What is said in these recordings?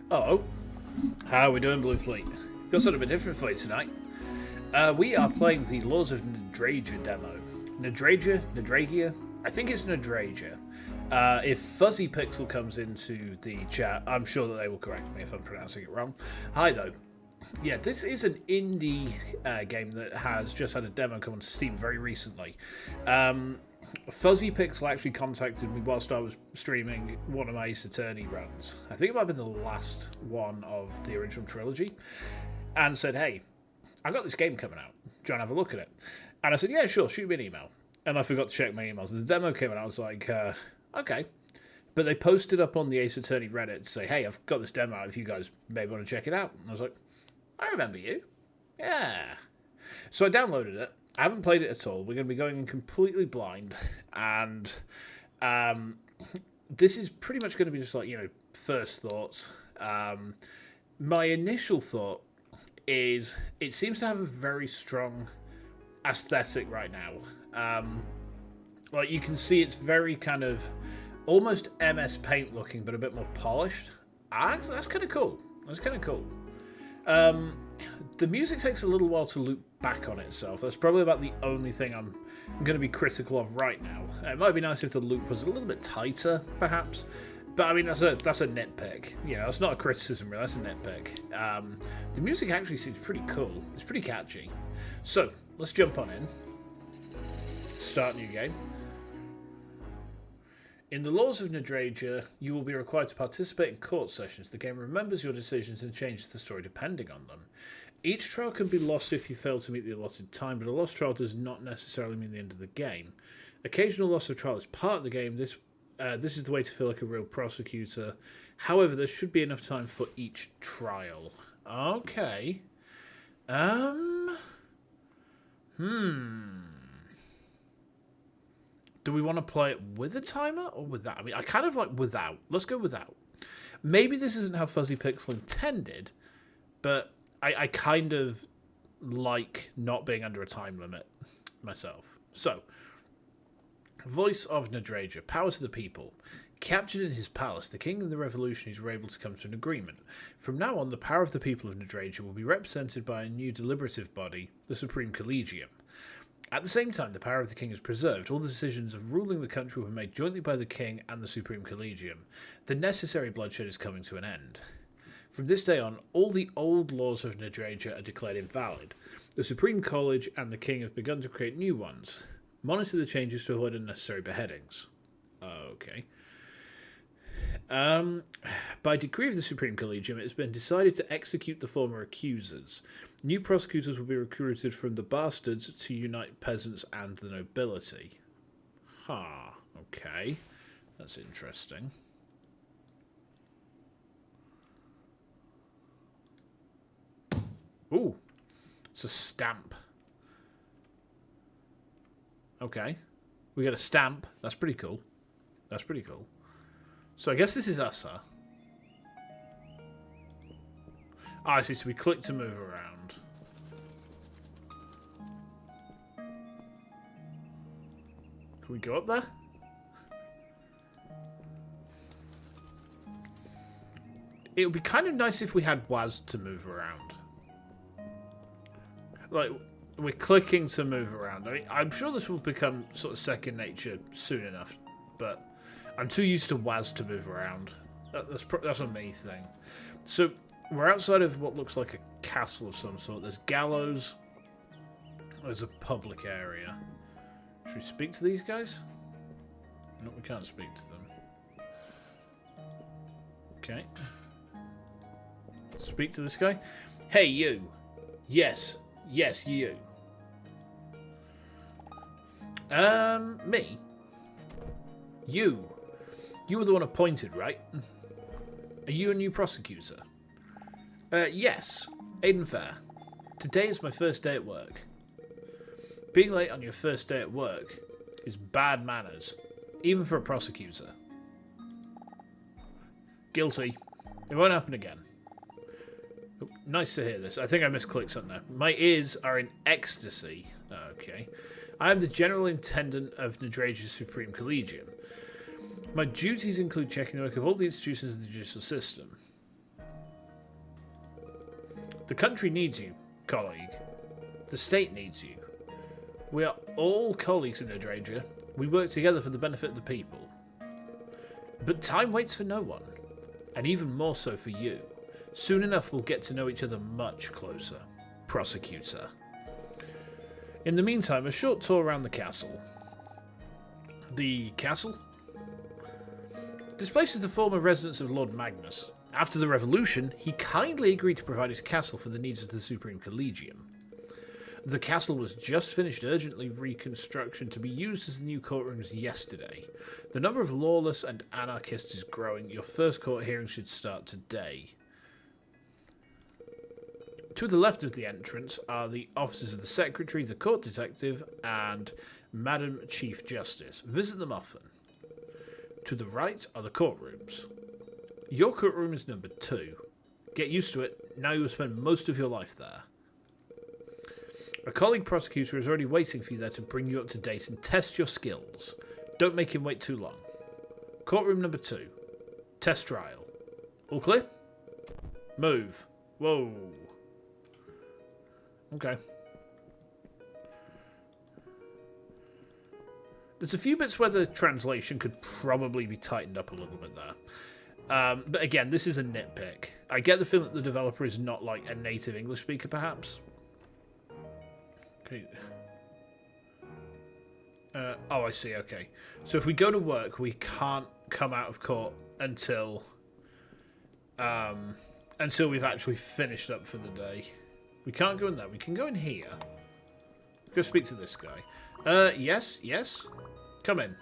Oh, how are we doing, Blue Fleet? Got something a bit different for you tonight. We are playing the Laws of Nadragia demo. Nadragia? I think it's Nadragia. If Fuzzy Pixel comes into the chat, I'm sure that they will correct me if I'm pronouncing it wrong. Hi, though. Yeah, this is an indie game that has just had a demo come onto Steam very recently. Fuzzy Pixel actually contacted me whilst I was streaming one of my Ace Attorney runs. I think it might have been the last one of the original trilogy. And said, hey, I got this game coming out. Do you want to have a look at it? And I said, yeah, sure, shoot me an email. And I forgot to check my emails. And the demo came and I was like, okay. But they posted up on the Ace Attorney Reddit to say, hey, I've got this demo out if you guys maybe want to check it out. And I was like, I remember you. Yeah. So I downloaded it. I haven't played it at all. We're going to be going in completely blind. And this is pretty much going to be just like, first thoughts. My initial thought is it seems to have a very strong aesthetic right now. Like you can see it's very kind of almost MS Paint looking, but a bit more polished. That's kind of cool. That's kind of cool. The music takes a little while to loop back on itself. That's probably about the only thing I'm going to be critical of right now. It might be nice if the loop was a little bit tighter, perhaps. But I mean, that's a nitpick. That's not a criticism, really. That's a nitpick. The music actually seems pretty cool. It's pretty catchy. So let's jump on in. Start new game. In the Laws of Nadragia, you will be required to participate in court sessions. The game remembers your decisions and changes the story depending on them. Each trial can be lost if you fail to meet the allotted time, but a lost trial does not necessarily mean the end of the game. Occasional loss of trial is part of the game. This is the way to feel like a real prosecutor. However, there should be enough time for each trial. Okay. Do we want to play it with a timer or without? I mean, I kind of like without. Let's go without. Maybe this isn't how Fuzzy Pixel intended, but I kind of like not being under a time limit myself. So, Voice of Nadragia, power to the people. Captured in his palace, the king and the revolutionaries were able to come to an agreement. From now on, the power of the people of Nadragia will be represented by a new deliberative body, the Supreme Collegium. At the same time, the power of the king is preserved. All the decisions of ruling the country were made jointly by the king and the Supreme Collegium. The necessary bloodshed is coming to an end. From this day on, all the old laws of Nadragia are declared invalid. The Supreme College and the king have begun to create new ones. Monitor the changes to avoid unnecessary beheadings. Okay. By decree of the Supreme Collegium, it has been decided to execute the former accusers. New prosecutors will be recruited from the bastards to unite peasants and the nobility. Okay. That's interesting. Ooh. It's a stamp. Okay. We got a stamp. That's pretty cool. That's pretty cool. So I guess this is us, huh? I see. So we click to move around. Can we go up there? It would be kind of nice if we had WAS to move around. Like, we're clicking to move around. I mean, I'm sure this will become sort of second nature soon enough, but I'm too used to WAS to move around. That's a me thing. So, we're outside of what looks like a castle of some sort. There's gallows. There's a public area. Should we speak to these guys? No, we can't speak to them. Okay. Speak to this guy. Hey, you. Yes. Yes, you. Me? You. You were the one appointed, right? Are you a new prosecutor? Yes. Aiden Fair. Today is my first day at work. Being late on your first day at work is bad manners, even for a prosecutor. Guilty. It won't happen again. Oh, nice to hear this. I think I misclicked something there. My ears are in ecstasy. Okay. I am the General Intendant of Nadragia's Supreme Collegium. My duties include checking the work of all the institutions of the judicial system. The country needs you, colleague. The state needs you. We are all colleagues in Nadragia. We work together for the benefit of the people. But time waits for no one, and even more so for you. Soon enough we'll get to know each other much closer. Prosecutor. In the meantime, a short tour around the castle. The castle? This place is the former residence of Lord Magnus. After the revolution, he kindly agreed to provide his castle for the needs of the Supreme Collegium. The castle was just finished urgently reconstruction to be used as the new courtrooms yesterday. The number of lawless and anarchists is growing. Your first court hearing should start today. To the left of the entrance are the offices of the Secretary, the Court Detective, and Madam Chief Justice. Visit them often. To the right are the courtrooms. Your courtroom is number 2. Get used to it. Now you will spend most of your life there. A colleague prosecutor is already waiting for you there to bring you up to date and test your skills. Don't make him wait too long. Courtroom number 2. Test trial. All clear? Move. Whoa. Okay. There's a few bits where the translation could probably be tightened up a little bit there. But again, this is a nitpick. I get the feeling that the developer is not like a native English speaker, perhaps. Okay. Oh, I see, okay. So if we go to work, we can't come out of court until we've actually finished up for the day. We can't go in there. We can go in here. Go speak to this guy. Yes, yes. Come in.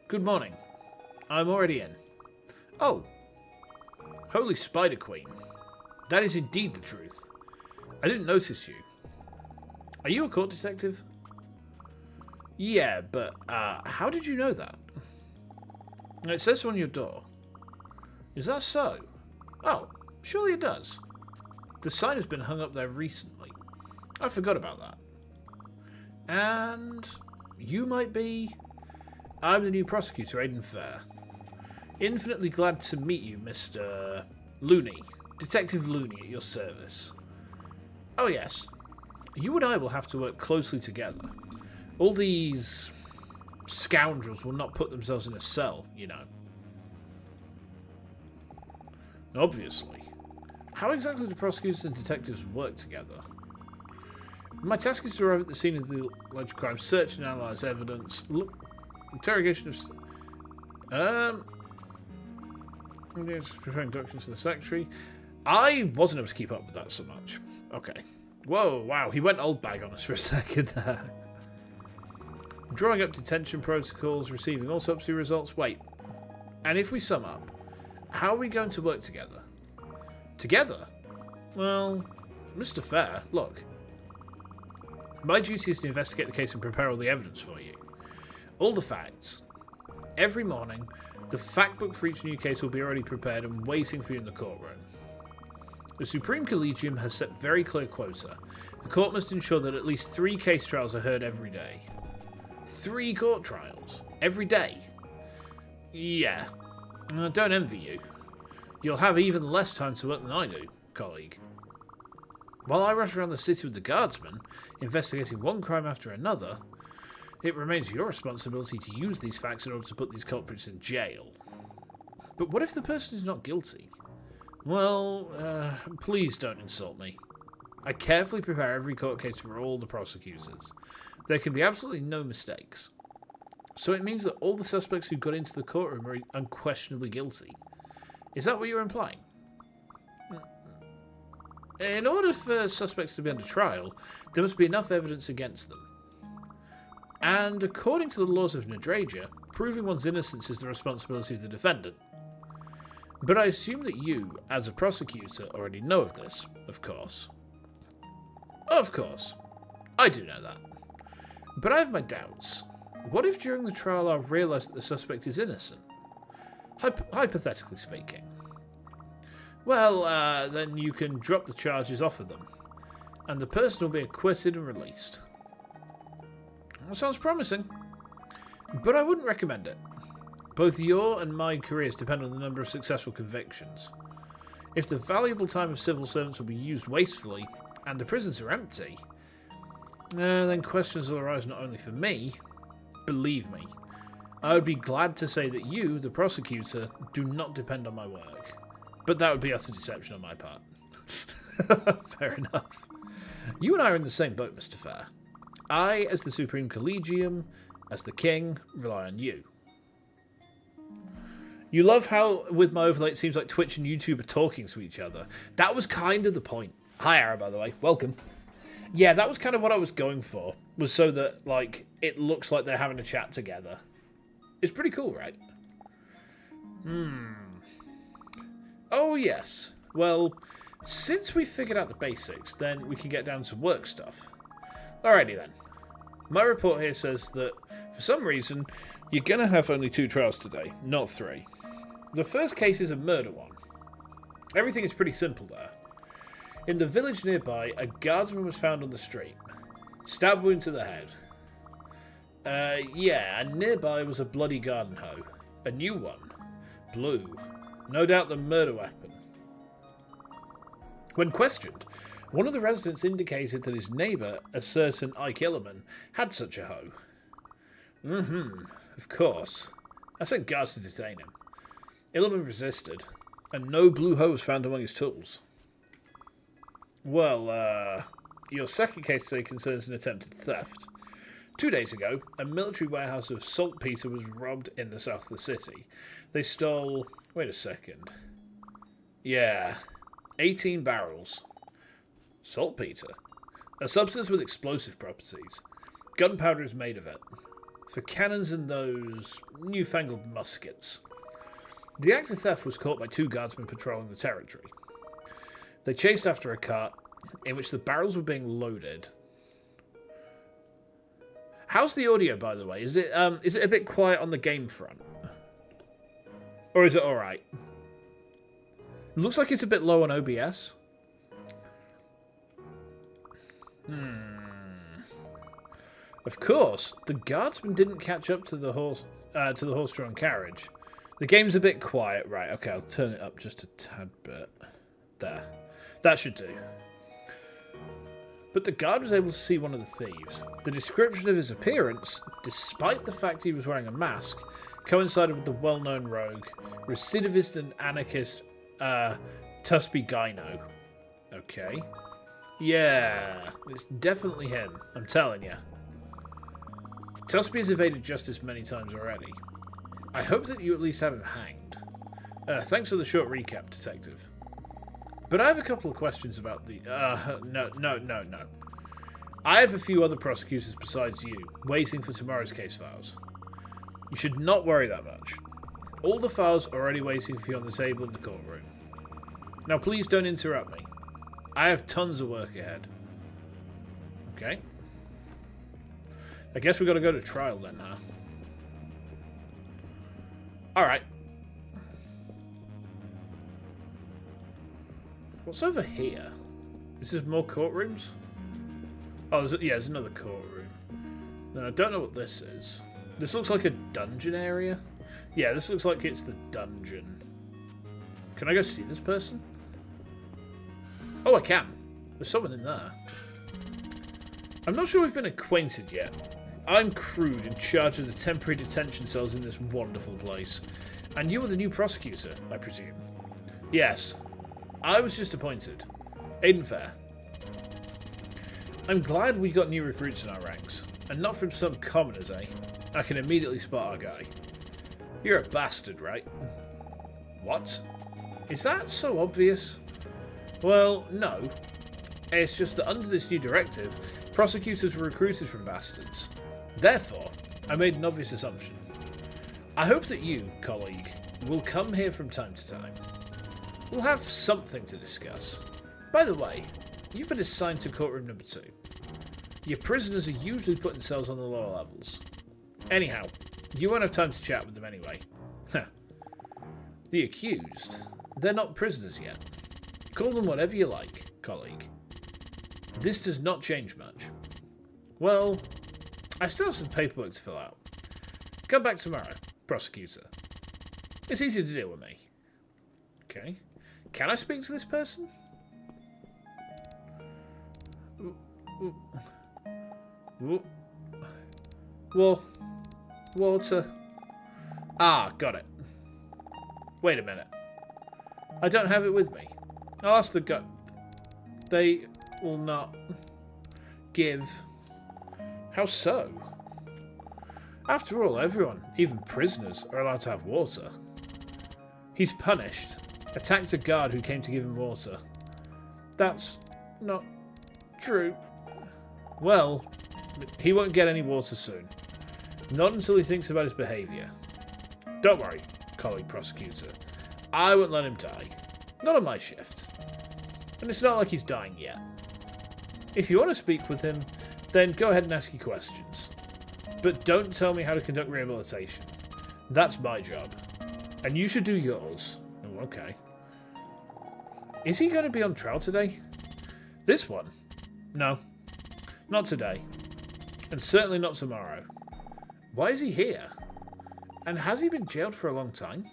Good morning. I'm already in. Oh. Holy Spider Queen. That is indeed the truth. I didn't notice you. Are you a court detective? Yeah, but how did you know that? It says so on your door. Is that so? Oh, surely it does. The sign has been hung up there recently. I forgot about that. And you might be... I'm the new prosecutor, Aiden Fair. Infinitely glad to meet you, Mr. Looney. Detective Looney at your service. Oh yes. You and I will have to work closely together. All these scoundrels will not put themselves in a cell, you know. Obviously. How exactly do prosecutors and detectives work together? My task is to arrive at the scene of the alleged crime, search and analyse evidence, interrogation of... preparing documents for the secretary. I wasn't able to keep up with that so much. Okay. Whoa, wow, he went old bag on us for a second there. Drawing up detention protocols, receiving autopsy results. Wait, and if we sum up, how are we going to work together? Together? Well, Mr. Fair, look. My duty is to investigate the case and prepare all the evidence for you. All the facts. Every morning, the fact book for each new case will be already prepared and waiting for you in the courtroom. The Supreme Collegium has set very clear quota. The court must ensure that at least 3 case trials are heard every day. 3 court trials? Every day? Yeah. Don't envy you. You'll have even less time to work than I do, colleague. While I rush around the city with the guardsmen, investigating one crime after another, it remains your responsibility to use these facts in order to put these culprits in jail. But what if the person is not guilty? Well, please don't insult me. I carefully prepare every court case for all the prosecutors. There can be absolutely no mistakes. So it means that all the suspects who got into the courtroom are unquestionably guilty. Is that what you're implying? In order for suspects to be under trial, there must be enough evidence against them. And according to the laws of Nadragia, proving one's innocence is the responsibility of the defendant. But I assume that you, as a prosecutor, already know of this, of course. Of course. I do know that. But I have my doubts. What if during the trial I've realised that the suspect is innocent? Hypothetically speaking. Well, then you can drop the charges off of them, and the person will be acquitted and released. That sounds promising, but I wouldn't recommend it. Both your and my careers depend on the number of successful convictions. If the valuable time of civil servants will be used wastefully, and the prisons are empty, then questions will arise not only for me. Believe me, I would be glad to say that you, the prosecutor, do not depend on my work. But that would be utter deception on my part. Fair enough. You and I are in the same boat, Mr. Fair. I, as the Supreme Collegium, as the King, rely on you. You love how, with my overlay, it seems like Twitch and YouTube are talking to each other. That was kind of the point. Hi, Ara, by the way. Welcome. Yeah, that was kind of what I was going for, was so that, like, it looks like they're having a chat together. It's pretty cool, right? Oh, yes. Well, since we figured out the basics, then we can get down to work stuff. Alrighty then. My report here says that, for some reason, you're going to have only 2 trials today, not 3. The first case is a murder one. Everything is pretty simple there. In the village nearby, a guardsman was found on the street. Stab wound to the head. Yeah, and nearby was a bloody garden hoe. A new one. Blue. No doubt the murder weapon. When questioned, one of the residents indicated that his neighbour, a certain Ike Illiman, had such a hoe. Of course. I sent guards to detain him. Illiman resisted, and no blue hoe was found among his tools. Well, your second case today concerns an attempted theft. 2 days ago, a military warehouse of saltpeter was robbed in the south of the city. They stole... Wait a second. Yeah, 18 barrels. Saltpeter? A substance with explosive properties. Gunpowder is made of it. For cannons and those newfangled muskets. The act of theft was caught by 2 guardsmen patrolling the territory. They chased after a cart in which the barrels were being loaded. How's the audio, by the way? Is it a bit quiet on the game front? Or is it alright? It looks like it's a bit low on OBS. Of course, the guardsman didn't catch up to the horse-drawn carriage. The game's a bit quiet. Right, okay, I'll turn it up just a tad bit. There. That should do. But the guard was able to see one of the thieves. The description of his appearance, despite the fact he was wearing a mask, coincided with the well-known rogue, recidivist and anarchist, Tusby Gyno. Okay. Yeah, it's definitely him, I'm telling you. Tusby has evaded justice many times already. I hope that you at least have him hanged. Thanks for the short recap, Detective. But I have a couple of questions about the... No. I have a few other prosecutors besides you, waiting for tomorrow's case files. You should not worry that much. All the files are already waiting for you on the table in the courtroom. Now please don't interrupt me. I have tons of work ahead. Okay. I guess we got to go to trial then, huh? Alright. What's over here? Is this more courtrooms? Oh, there's another courtroom. No, I don't know what this is. This looks like a dungeon area. Yeah, this looks like it's the dungeon. Can I go see this person? Oh, I can. There's someone in there. I'm not sure we've been acquainted yet. I'm Crude, in charge of the temporary detention cells in this wonderful place. And you are the new prosecutor, I presume? Yes. I was just appointed. Aiden Fair. I'm glad we got new recruits in our ranks. And not from some commoners, eh? I can immediately spot our guy. You're a bastard, right? What? Is that so obvious? Well, no. It's just that under this new directive, prosecutors were recruited from bastards. Therefore, I made an obvious assumption. I hope that you, colleague, will come here from time to time. We'll have something to discuss. By the way, you've been assigned to courtroom number 2. Your prisoners are usually put in cells on the lower levels. Anyhow, you won't have time to chat with them anyway. The accused? They're not prisoners yet. Call them whatever you like, colleague. This does not change much. Well, I still have some paperwork to fill out. Come back tomorrow, prosecutor. It's easy to deal with me. Okay. Can I speak to this person? Water. Ah, got it. Wait a minute. I don't have it with me. I'll ask the guy. They will not give. How so? After all, everyone, even prisoners, are allowed to have water. He's punished. Attacked a guard who came to give him water. That's not true. Well, he won't get any water soon. Not until he thinks about his behaviour. Don't worry, colleague prosecutor. I won't let him die. Not on my shift. And it's not like he's dying yet. If you want to speak with him, then go ahead and ask your questions. But don't tell me how to conduct rehabilitation. That's my job. And you should do yours. Oh, okay. Is he going to be on trial today? This one? No. Not today. And certainly not tomorrow. Why is he here? And has he been jailed for a long time?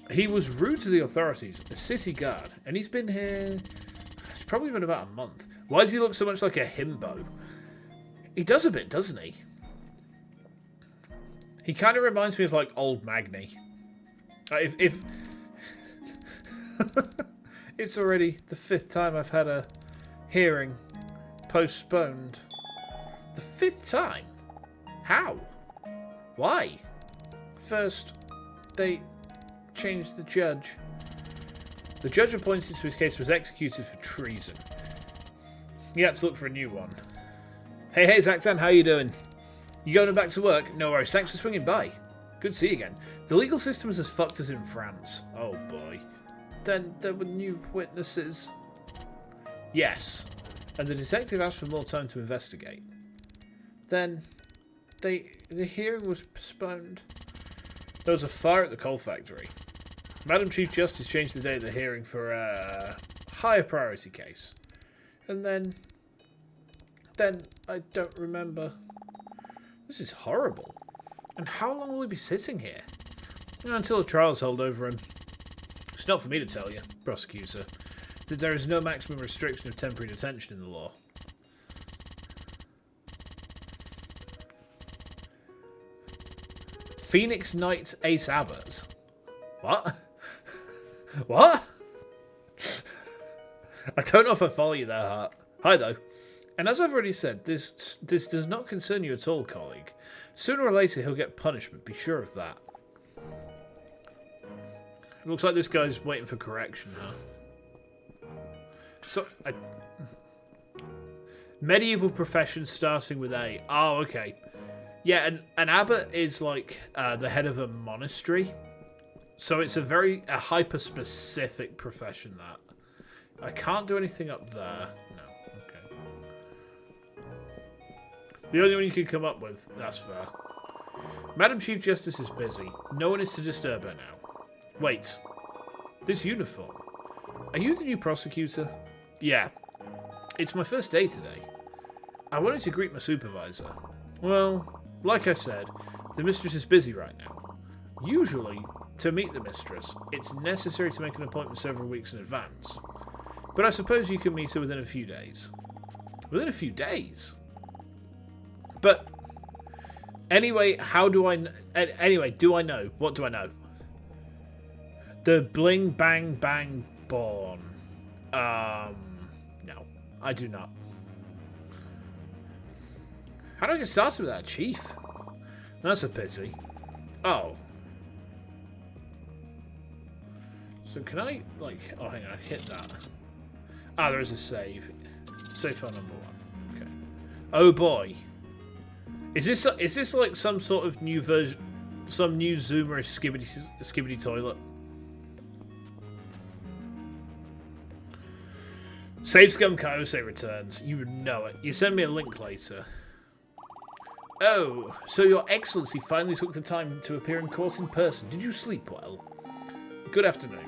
He was rude to the authorities, a city guard, and he's been here... It's probably been about a month. Why does he look so much like a himbo? He does a bit, doesn't he? He kind of reminds me of, like, old Magni. If It's already the 5th time I've had a hearing postponed. The 5th time? How? Why? First, they changed the judge. The judge appointed to his case was executed for treason. He had to look for a new one. Hey, Zachtan, how you doing? You going back to work? No worries, thanks for swinging by. Good to see you again. The legal system is as fucked as in France. Oh boy. Then there were new witnesses. Yes. And the detective asked for more time to investigate. Then the hearing was postponed. There was a fire at the coal factory. Madam Chief Justice changed the date of the hearing for a higher priority case. And then I don't remember. This is horrible. And how long will he be sitting here? Until a trial's held over him. It's not for me to tell you, prosecutor, that there is no maximum restriction of temporary detention in the law. Phoenix Knight Ace Abbott. What? What? I don't know if I follow you there, Hart. Hi, though. And as I've already said, this does not concern you at all, colleague. Sooner or later, he'll get punishment. Be sure of that. It looks like this guy's waiting for correction, huh? So, medieval profession starting with A. Oh, okay. Yeah, an abbot is like the head of a monastery. So it's a hyper-specific profession, that. I can't do anything up there. No, okay. The only one you can come up with, that's fair. Madam Chief Justice is busy. No one is to disturb her now. Wait. This uniform. Are you the new prosecutor? Yeah. It's my first day today. I wanted to greet my supervisor. Well, like I said, the mistress is busy right now. Usually, to meet the mistress, it's necessary to make an appointment several weeks in advance. But I suppose you can meet her within a few days. Within a few days? But, anyway, how do I... Anyway, do I know? What do I know? The bling bang bang born. No, I do not. How do I get started with that, Chief? That's a pity. Oh. So can I, like... Oh, hang on, I hit that. Ah, there is a save. Save file number 1. Okay. Oh, boy. Is this like some sort of new version... Some new zoomerish skibbity toilet? Save Scum Kaiose returns. You would know it. You send me a link later. Oh, so your excellency finally took the time to appear in court in person. Did you sleep well? Good afternoon.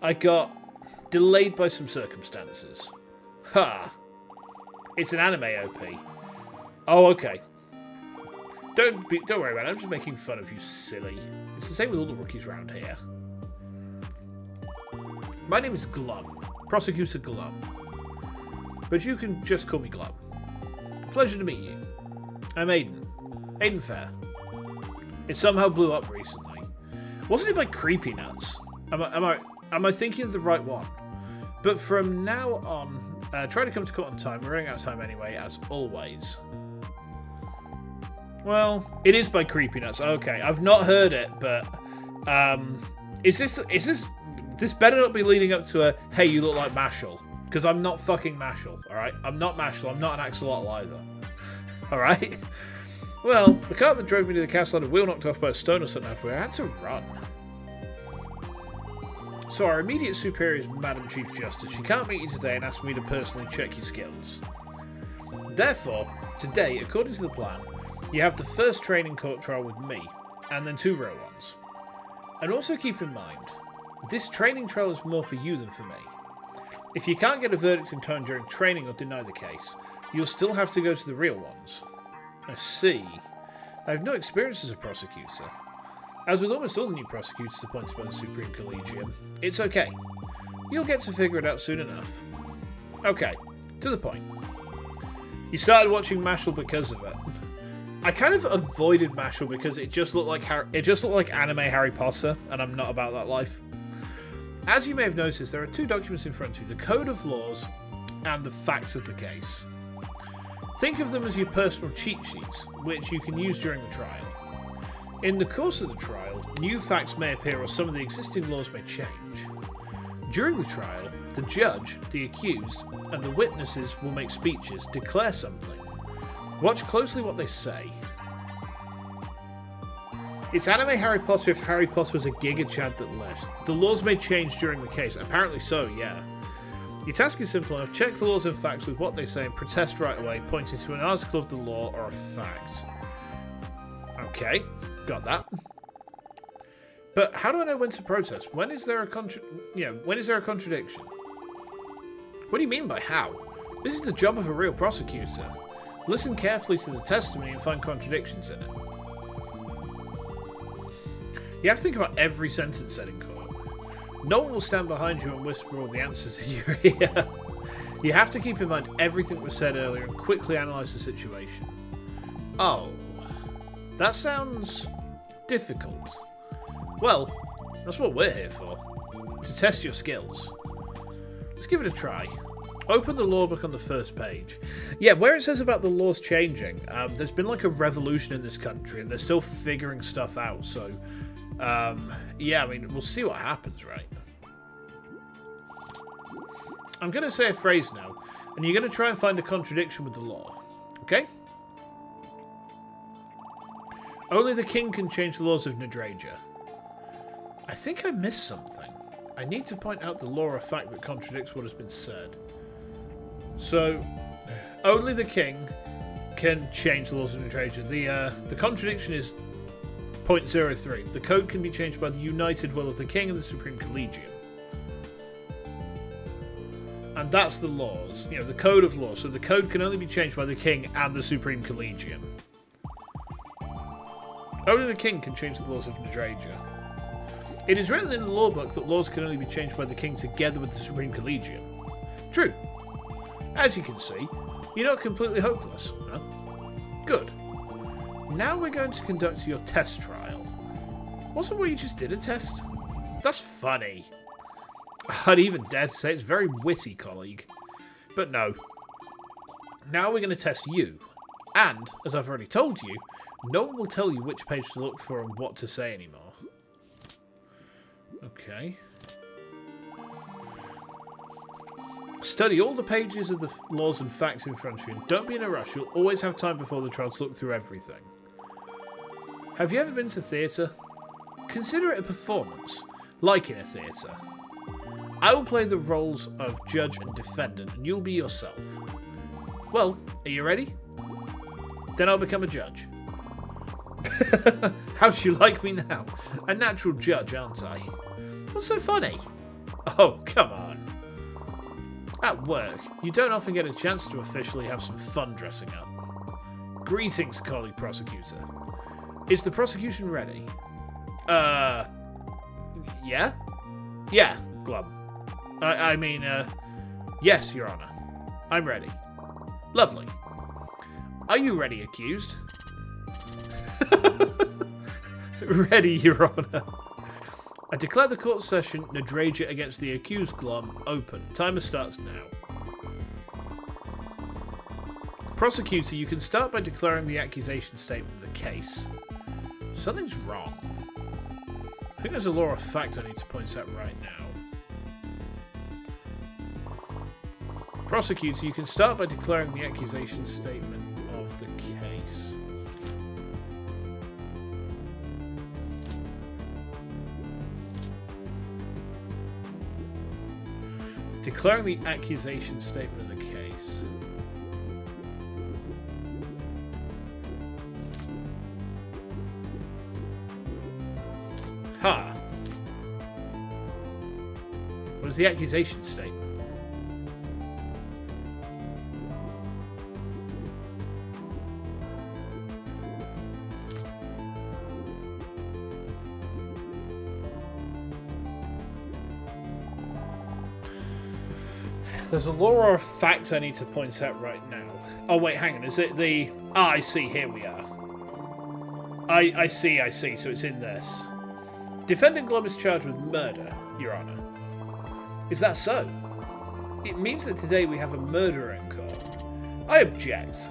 I got delayed by some circumstances. Ha! It's an anime OP. Oh, okay. Don't worry about it. I'm just making fun of you, silly. It's the same with all the rookies around here. My name is Glum, Prosecutor Glum. But you can just call me Glum. Pleasure to meet you. I'm Aiden. Aiden Fair. It somehow blew up recently. Wasn't it by Creepy Nuts? Am I thinking of the right one? But from now on, try to come to court on time. We're running out of time anyway, as always. Well, it is by Creepy Nuts. Okay, I've not heard it, but is this better not be leading up to a hey, you look like Mashal? Because I'm not fucking Mashal, alright? I'm not Mashal, I'm not an axolotl either. Alright? Well, the cart that drove me to the castle had a wheel knocked off by a stone or something after I had to run. So our immediate superior is Madam Chief Justice. She can't meet you today and asked me to personally check your skills. Therefore, today, according to the plan, you have the first training court trial with me, and then 2 real ones. And also keep in mind, this training trial is more for you than for me. If you can't get a verdict in time during training or deny the case, you'll still have to go to the real ones. I see. I have no experience as a prosecutor. As with almost all the new prosecutors appointed by the Supreme Collegium, it's okay. You'll get to figure it out soon enough. Okay, to the point. You started watching Mashal because of it. I kind of avoided Mashal because it just looked like anime Harry Potter, and I'm not about that life. As you may have noticed, there are 2 documents in front of you, the Code of Laws and the Facts of the Case. Think of them as your personal cheat sheets, which you can use during the trial. In the course of the trial, new facts may appear or some of the existing laws may change. During the trial, the judge, the accused, and the witnesses will make speeches, declare something. Watch closely what they say. It's anime Harry Potter if Harry Potter was a Giga Chad that left. The laws may change during the case. Apparently so, yeah. Your task is simple enough. Check the laws and facts with what they say and protest right away, pointing to an article of the law or a fact. Okay, got that. But how do I know when to protest? When is there a contradiction? What do you mean by how? This is the job of a real prosecutor. Listen carefully to the testimony and find contradictions in it. You have to think about every sentence said in court. No one will stand behind you and whisper all the answers in your ear. You have to keep in mind everything that was said earlier and quickly analyse the situation. Oh, that sounds difficult. Well, that's what we're here for. To test your skills. Let's give it a try. Open the law book on the first page. Yeah, where it says about the laws changing, there's been like a revolution in this country and they're still figuring stuff out, so yeah, I mean, we'll see what happens, right? I'm going to say a phrase now, and you're going to try and find a contradiction with the law, okay? Only the king can change the laws of Nadragia. I think I missed something. I need to point out the law or fact that contradicts what has been said. So, only the king can change the laws of Nadragia. The contradiction is point 03. The code can be changed by the united will of the king and the Supreme Collegium. And that's the laws. You know, the code of law. So the code can only be changed by the king and the Supreme Collegium. Only the king can change the laws of Nadragia. It is written in the law book that laws can only be changed by the king together with the Supreme Collegium. True. As you can see, you're not completely hopeless. Huh? Good. Now we're going to conduct your test trial. Wasn't what you just did a test? That's funny. I'd even dare to say it's very witty, colleague. But no. Now we're going to test you. And, as I've already told you, no one will tell you which page to look for and what to say anymore. Okay. Study all the pages of the laws and facts in front of you, and don't be in a rush. You'll always have time before the trial to look through everything. Have you ever been to theatre? Consider it a performance, like in a theatre. I will play the roles of judge and defendant, and you'll be yourself. Well, are you ready? Then I'll become a judge. How do you like me now? A natural judge, aren't I? What's so funny? Oh, come on. At work, you don't often get a chance to officially have some fun dressing up. Greetings, colleague prosecutor. Is the prosecution ready? Yeah? Yeah, Glum. I mean, yes, Your Honor. I'm ready. Lovely. Are you ready, accused? Ready, Your Honor. I declare the court session Nadragia against the accused Glom open. Timer starts now. Prosecutor, you can start by declaring the accusation statement of the case. Something's wrong. I think there's a law of fact I need to point out right now. Prosecutor, you can start by declaring the accusation statement of the case. Declaring the accusation statement of the case. Ha! What is the accusation statement? There's a law or a fact I need to point out right now. Oh wait, hang on, is it the... Ah, I see, here we are. I see, so it's in this. Defendant Glom is charged with murder, Your Honor. Is that so? It means that today we have a murderer in court. I object.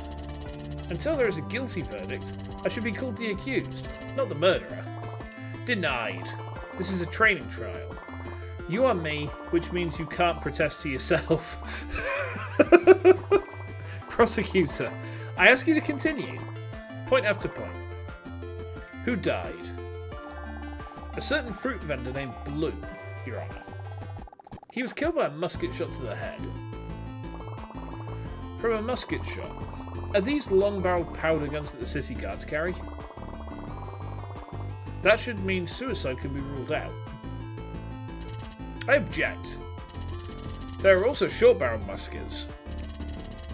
Until there is a guilty verdict, I should be called the accused, not the murderer. Denied. This is a training trial. You are me, which means you can't protest to yourself. Prosecutor, I ask you to continue. Point after point. Who died? A certain fruit vendor named Blue, Your Honor. He was killed by a musket shot to the head. From a musket shot. Are these long-barreled powder guns that the city guards carry? That should mean suicide can be ruled out. I object. There are also short-barreled muskets.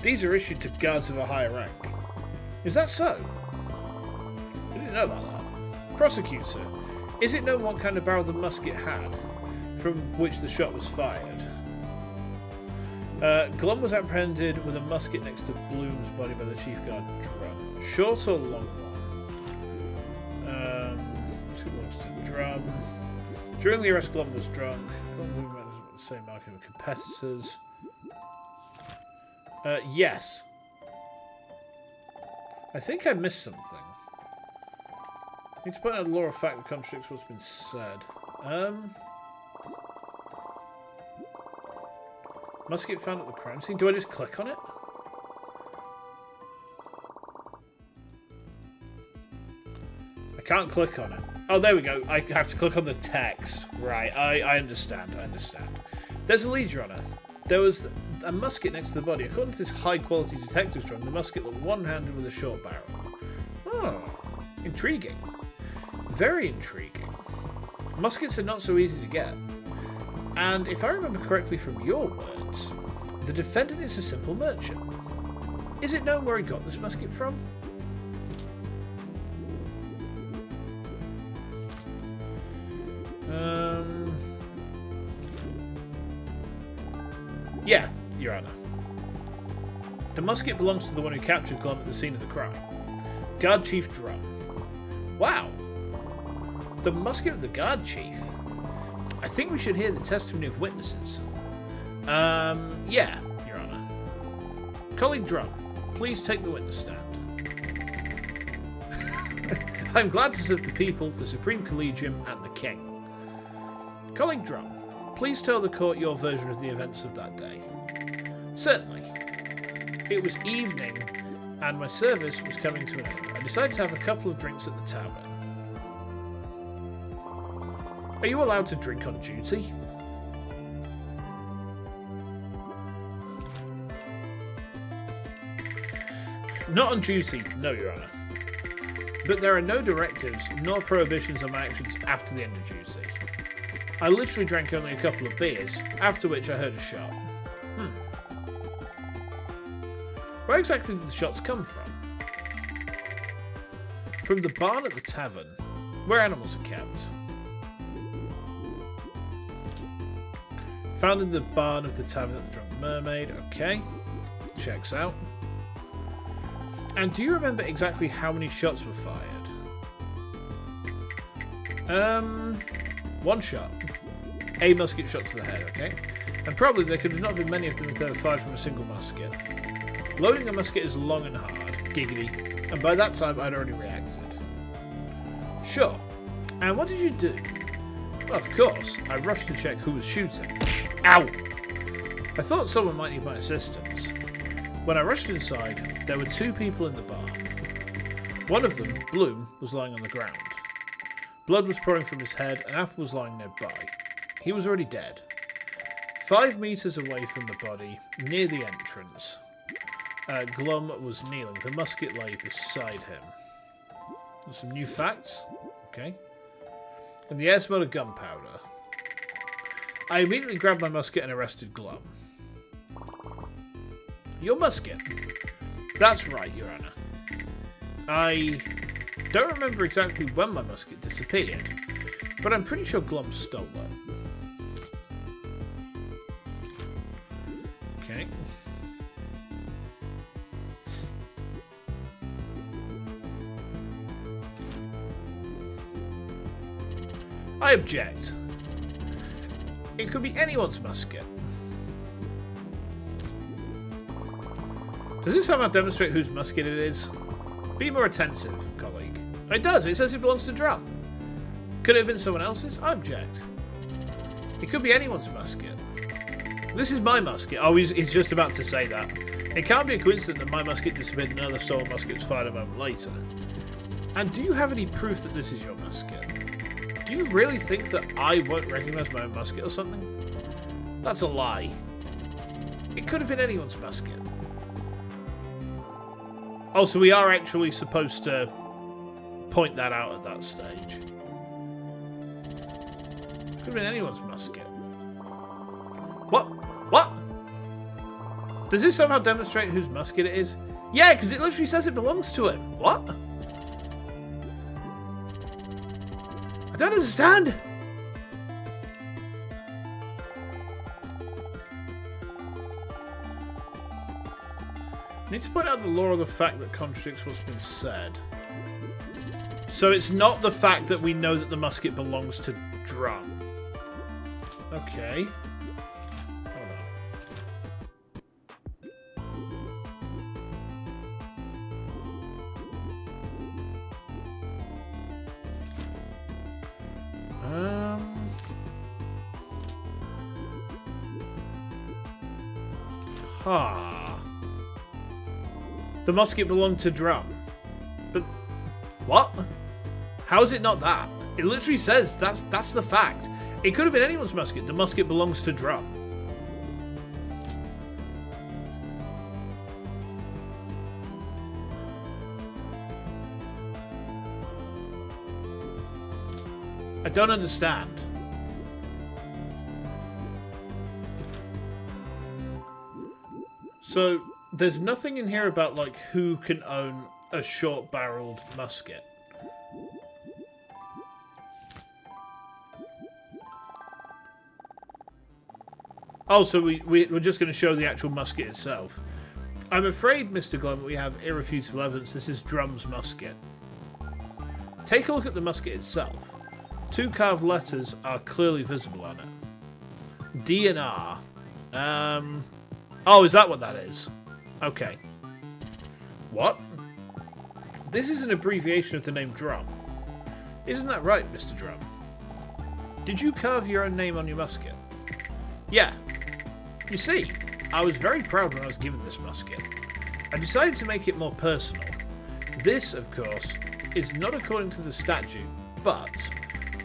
These are issued to guards of a higher rank. Is that so? I didn't know about that. Prosecutor, is it known what kind of barrel the musket had, from which the shot was fired? Glom was apprehended with a musket next to Bloom's body by the chief guard Drum. Short or long one? Musket belongs to Drum. During the arrest, Glom was drunk. Glom was the same marking of competitors. Yes. I think I missed something. I need to point out a law of fact that contradicts what's been said. Musket found at the crime scene. Do I just click on it? I can't click on it. Oh, there we go. I have to click on the text. Right, I understand. There's a lead, Your Honor. There was a musket next to the body. According to this high-quality detective's drawing, the musket looked one-handed with a short barrel. Oh, intriguing. Very intriguing. Muskets are not so easy to get. And if I remember correctly from your words, the defendant is a simple merchant. Is it known where he got this musket from? Yeah, Your Honor. The musket belongs to the one who captured Glom at the scene of the crime. Guard Chief Drum. Wow. The musket of the Guard Chief. I think we should hear the testimony of witnesses. Yeah, Your Honor. Colleague Drum, please take the witness stand. I'm glad to serve the people, the Supreme Collegium, and the King. Colleague Drum, please tell the court your version of the events of that day. Certainly. It was evening, and my service was coming to an end. I decided to have a couple of drinks at the tavern. Are you allowed to drink on duty? Not on duty, no, Your Honor. But there are no directives nor prohibitions on my actions after the end of duty. I literally drank only a couple of beers, after which I heard a shot. Where exactly did the shots come from? From the barn at the tavern, where animals are kept. Found in the barn of the tavern at the Drunk Mermaid. Okay. Checks out. And do you remember exactly how many shots were fired? 1 shot. A musket shot to the head, okay? And probably there could have not been many of them if they were fired from a single musket. Loading a musket is long and hard, giggity, and by that time I'd already reacted. Sure. And what did you do? Well, of course, I rushed to check who was shooting. Ow! I thought someone might need my assistance. When I rushed inside, there were 2 people in the barn. One of them, Bloom, was lying on the ground. Blood was pouring from his head, and Apple was lying nearby. He was already dead. 5 meters away from the body, near the entrance, Glum was kneeling. The musket lay beside him. There's some new facts. Okay. And the air smelled of gunpowder. I immediately grabbed my musket and arrested Glum. Your musket? That's right, Your Honor. I don't remember exactly when my musket disappeared, but I'm pretty sure Glum stole it. Okay. I object. It could be anyone's musket. Does this somehow demonstrate whose musket it is? Be more attentive, colleague. It does. It says it belongs to Drum. Could it have been someone else's? I object. It could be anyone's musket. This is my musket. Oh, he's just about to say that. It can't be a coincidence that my musket disappeared and another stolen musket was fired a moment later. And do you have any proof that this is your musket? Do you really think that I won't recognise my own musket or something? That's a lie. It could have been anyone's musket. Oh, so we are actually supposed to point that out at that stage. Could have been anyone's musket. What? What? Does this somehow demonstrate whose musket it is? Yeah, because it literally says it belongs to him. What? I don't understand. I need to point out the law of the fact that contradicts what's been said. So it's not the fact that we know that the musket belongs to Drum. Okay. The musket belonged to Drum. But what? How is it not that? It literally says that's the fact. It could have been anyone's musket. The musket belongs to Drum. I don't understand. So there's nothing in here about like who can own a short-barreled musket. Oh, so we're just going to show the actual musket itself. I'm afraid, Mr. Glum, we have irrefutable evidence this is Drum's musket. Take a look at the musket itself. 2 carved letters are clearly visible on it. D and R. Oh, is that what that is? Okay. What? This is an abbreviation of the name Drum. Isn't that right, Mr. Drum? Did you carve your own name on your musket? Yeah. You see, I was very proud when I was given this musket. I decided to make it more personal. This, of course, is not according to the statute, but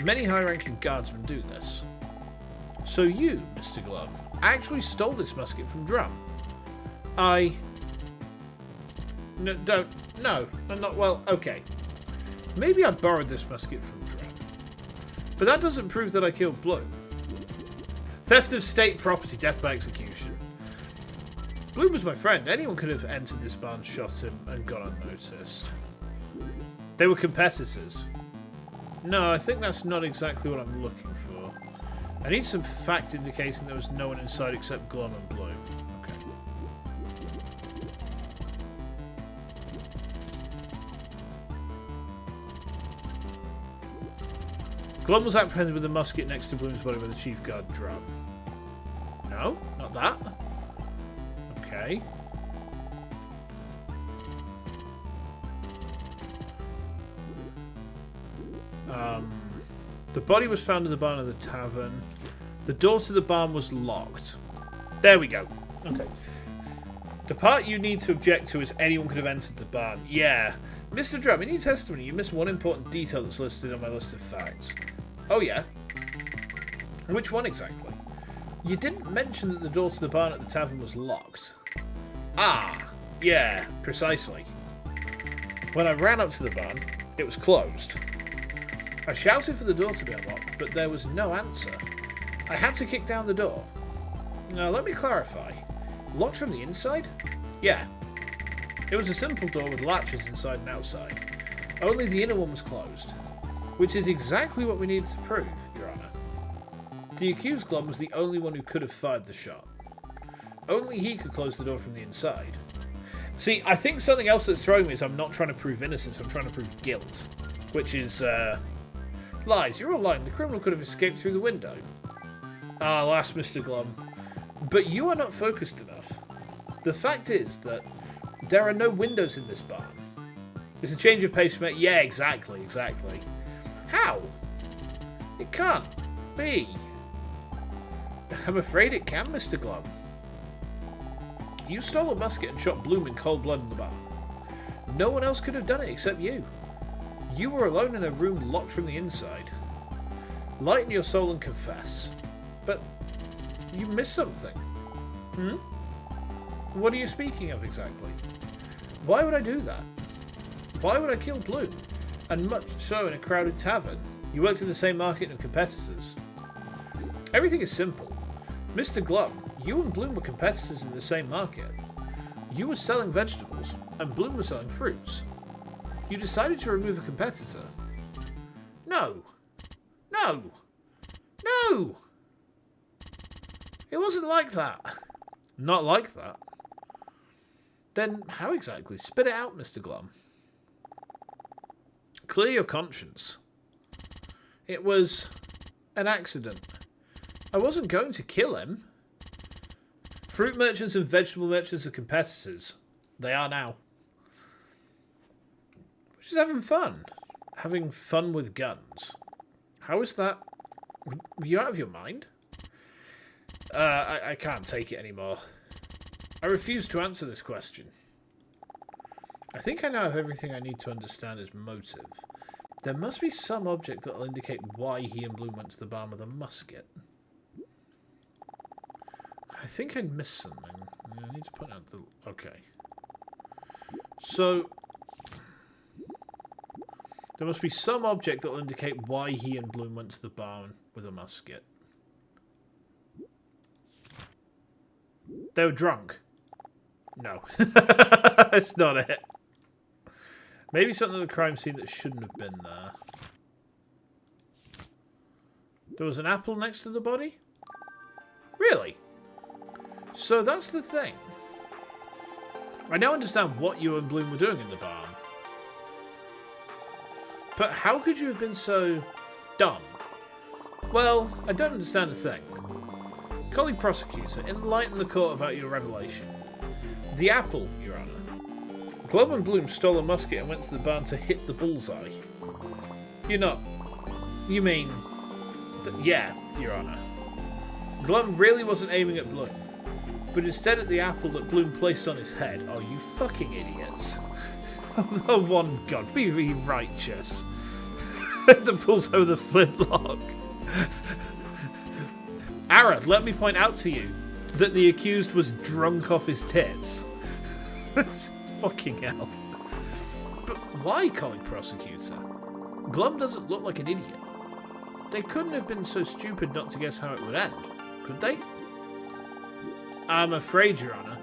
many high-ranking guardsmen do this. So you, Mr. Glum, actually stole this musket from Drum. No, I'm not, well, okay. Maybe I borrowed this musket from Drum. But that doesn't prove that I killed Bloom. Theft of state property, death by execution. Bloom was my friend. Anyone could have entered this barn, shot him, and gone unnoticed. They were competitors. No, I think that's not exactly what I'm looking for. I need some fact indicating there was no one inside except Glum and Bloom. Okay. Glum was apprehended with a musket next to Bloom's body by the chief guard drum. No, not that. Okay. The body was found in the barn of the tavern. The door to the barn was locked. There we go. Okay. The part you need to object to is anyone could have entered the barn. Yeah. Mr. Drum, in your testimony, you missed one important detail that's listed on my list of facts. Oh, yeah? Which one exactly? You didn't mention that the door to the barn at the tavern was locked. Ah, yeah, precisely. When I ran up to the barn, it was closed. I shouted for the door to be unlocked, but there was no answer. I had to kick down the door. Now, let me clarify. Locked from the inside? Yeah. It was a simple door with latches inside and outside. Only the inner one was closed. Which is exactly what we needed to prove, Your Honour. The accused Glum was the only one who could have fired the shot. Only he could close the door from the inside. See, I think something else that's throwing me is I'm not trying to prove innocence, I'm trying to prove guilt. Which is, lies. You're all lying. The criminal could have escaped through the window. Ah, alas, Mr. Glum. But you are not focused enough. The fact is that there are no windows in this barn. It's a change of pace, mate. Yeah, exactly. How? It can't be. I'm afraid it can, Mr. Glum. You stole a musket and shot Bloom in cold blood in the barn. No one else could have done it except you. You were alone in a room locked from the inside. Lighten your soul and confess. But you missed something. What are you speaking of exactly? Why would I do that? Why would I kill Bloom? And much so in a crowded tavern. You worked in the same market and competitors. Everything is simple. Mr. Glum, you and Bloom were competitors in the same market. You were selling vegetables, and Bloom was selling fruits. You decided to remove a competitor. No! It wasn't like that. Not like that? Then how exactly? Spit it out, Mr. Glum. Clear your conscience. It was an accident. I wasn't going to kill him. Fruit merchants and vegetable merchants are competitors. They are now. We're just having fun. Having fun with guns. How is that? Were you out of your mind? I can't take it anymore. I refuse to answer this question. I think I now have everything I need to understand his motive. There must be some object that will indicate why he and Bloom went to the barn with a musket. I think I missed something. I need to point out the... Okay. So... there must be some object that will indicate why he and Bloom went to the barn with a musket. They were drunk. No. It's not it. Maybe something at the crime scene that shouldn't have been there. There was an apple next to the body? Really? So that's the thing. I now understand what you and Bloom were doing in the barn. But how could you have been so dumb? Well, I don't understand a thing. Colleague prosecutor, enlighten the court about your revelation. The apple, Your Honour. Glum and Bloom stole a musket and went to the barn to hit the bullseye. You're not... You mean... Yeah, Your Honour. Glum really wasn't aiming at Bloom, but instead at the apple that Bloom placed on his head. Oh, you fucking idiots. Oh, one God, be righteous. The pulls over the flintlock. Ara, let me point out to you that the accused was drunk off his tits. Fucking hell. But why, colleague prosecutor? Glum doesn't look like an idiot. They couldn't have been so stupid not to guess how it would end, could they? I'm afraid, Your Honour,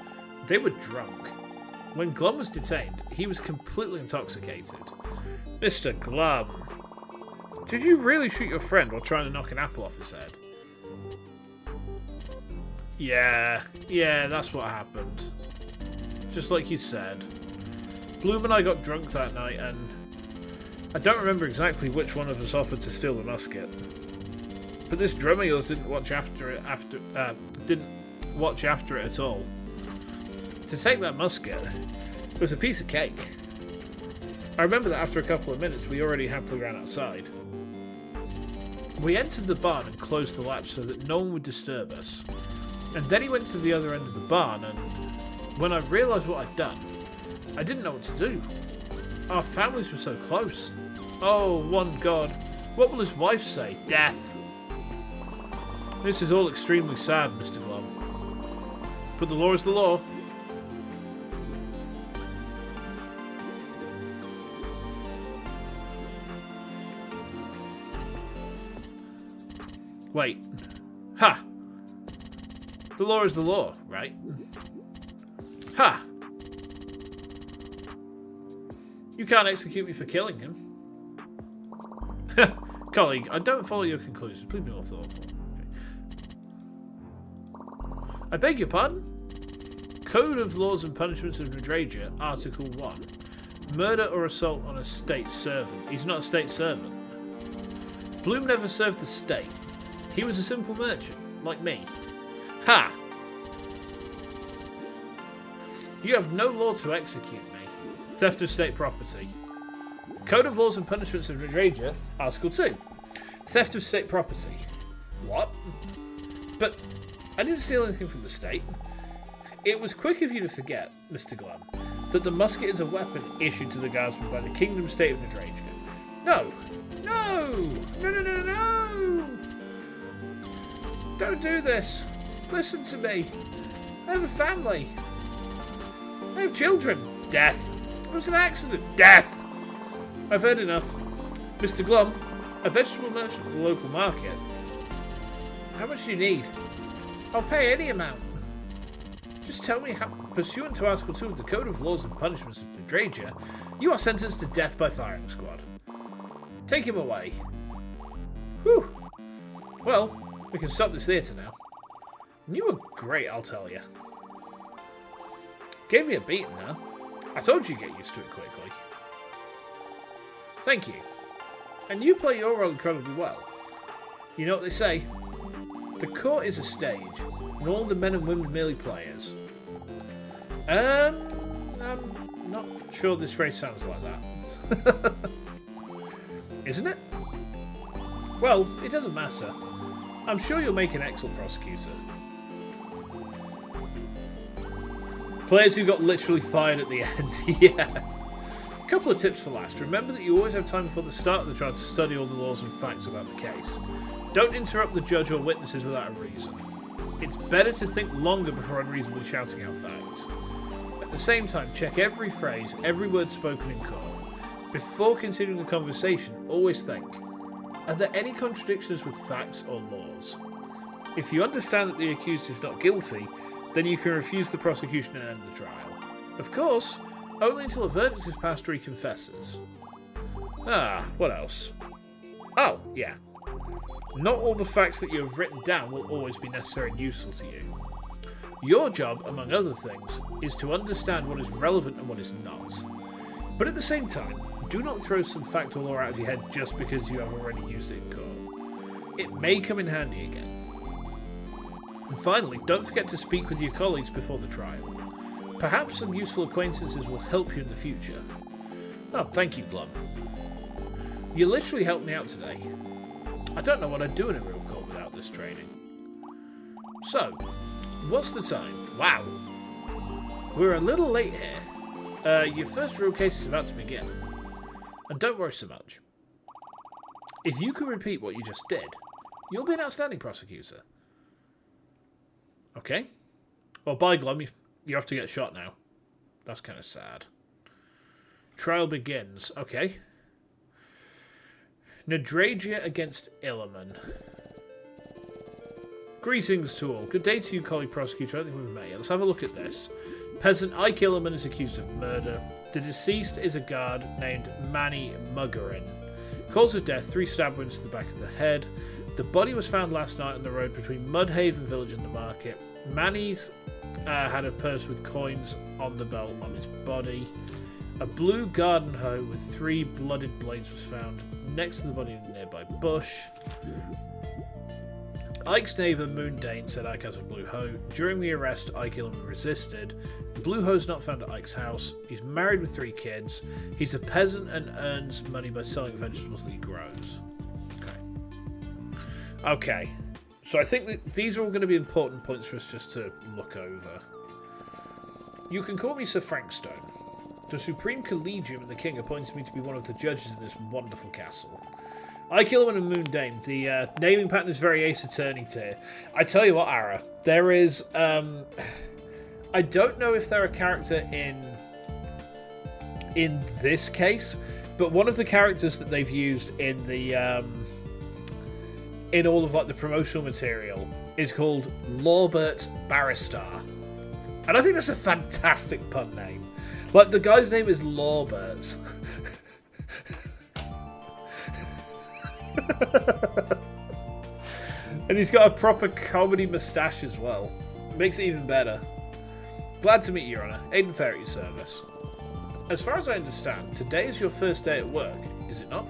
they were drunk. When Glum was detained, he was completely intoxicated. Mr. Glum, did you really shoot your friend while trying to knock an apple off his head? Yeah, that's what happened. Just like you said. Bloom and I got drunk that night, and I don't remember exactly which one of us offered to steal the musket. But this drum of yours didn't watch after it at all. To take that musket, it was a piece of cake. I remember that after a couple of minutes, we already happily ran outside. We entered the barn and closed the latch so that no one would disturb us. And then he went to the other end of the barn, and when I realised what I'd done, I didn't know what to do. Our families were so close. Oh, one God. What will his wife say? Death. This is all extremely sad, Mr. Glum. But the law is the law. Wait. Ha! The law is the law, right? Ha! You can't execute me for killing him. Colleague, I don't follow your conclusions. Please be more thoughtful. Okay. I beg your pardon? Code of Laws and Punishments of Nadragia, Article 1. Murder or assault on a state servant. He's not a state servant. Bloom never served the state. He was a simple merchant, like me. Ha! You have no law to execute me. Theft of state property. Code of Laws and Punishments of Nadragia, Article 2. Theft of state property. What? But I didn't steal anything from the state. It was quick of you to forget, Mr. Glum, that the musket is a weapon issued to the guardsman by the Kingdom State of Nadragia. No! No! No, no, no, no! Don't do this! Listen to me! I have a family! I have children! Death! It was an accident! Death! I've heard enough. Mr. Glum, a vegetable merchant at the local market. How much do you need? I'll pay any amount. Just tell me how, pursuant to Article 2 of the Code of Laws and Punishments of Nadragia, you are sentenced to death by firing squad. Take him away. Whew. Well, we can stop this theatre now. You were great, I'll tell you. Gave me a beating, huh? I told you to get used to it quickly. Thank you. And you play your role incredibly well. You know what they say? The court is a stage, and all the men and women merely players. I'm not sure this phrase sounds like that. Isn't it? Well, it doesn't matter. I'm sure you'll make an excellent prosecutor. Players who got literally fired at the end, yeah. A couple of tips for last. Remember that you always have time before the start of the trial to study all the laws and facts about the case. Don't interrupt the judge or witnesses without a reason. It's better to think longer before unreasonably shouting out facts. At the same time, check every phrase, every word spoken in court. Before continuing the conversation, always think, are there any contradictions with facts or laws? If you understand that the accused is not guilty, then you can refuse the prosecution and end the trial. Of course, only until a verdict is passed or he confesses. Ah, what else? Oh, yeah. Not all the facts that you have written down will always be necessary and useful to you. Your job, among other things, is to understand what is relevant and what is not. But at the same time, do not throw some fact or law out of your head just because you have already used it in court. It may come in handy again. And finally, don't forget to speak with your colleagues before the trial. Perhaps some useful acquaintances will help you in the future. Oh, thank you, Glum. You literally helped me out today. I don't know what I'd do in a real court without this training. So, what's the time? Wow. We're a little late here. Your first real case is about to begin. And don't worry so much. If you can repeat what you just did, you'll be an outstanding prosecutor. Okay. Well, bye, Glum. You have to get shot now. That's kind of sad. Trial begins. Okay. Nadragia against Illiman. Greetings to all. Good day to you, colleague prosecutor. I don't think we've met yet. Let's have a look at this. Peasant Ike Illiman is accused of murder. The deceased is a guard named Manny Muggerin. Cause of death, 3 stab wounds to the back of the head. The body was found last night on the road between Mudhaven Village and the market. Manny's had a purse with coins on the belt on his body. A blue garden hoe with 3 blooded blades was found next to the body in a nearby bush. Ike's neighbour Moondane said Ike has a blue hoe. During the arrest, Ike Illiman resisted. The blue hoe's not found at Ike's house. He's married with 3 kids. He's a peasant and earns money by selling vegetables that he grows. Okay. So I think that these are all going to be important points for us just to look over. You can call me Sir Frankstone. The Supreme Collegium and the King appointed me to be one of the judges in this wonderful castle. Ike Illiman and Moondane. The naming pattern is very Ace Attorney tier. I tell you what, Ara, there is... I don't know if they're a character in this case, but one of the characters that they've used in the... in all of like the promotional material is called Lawbert Barrister. And I think that's a fantastic pun name. Like, the guy's name is Lawbert. And he's got a proper comedy moustache as well. Makes it even better. Glad to meet you, Your Honour. Aiden Fair at your service. As far as I understand, today is your first day at work, is it not?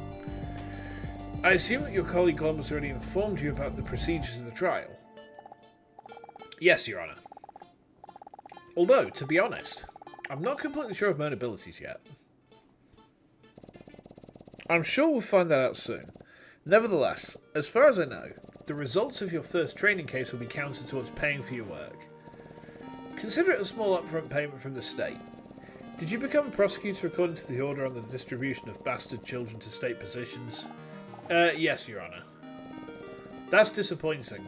I assume that your colleague Glom has already informed you about the procedures of the trial. Yes, Your Honour. Although, to be honest, I'm not completely sure of my own abilities yet. I'm sure we'll find that out soon. Nevertheless, as far as I know, the results of your first training case will be counted towards paying for your work. Consider it a small upfront payment from the state. Did you become a prosecutor according to the order on the distribution of bastard children to state positions? Yes, Your Honour. That's disappointing.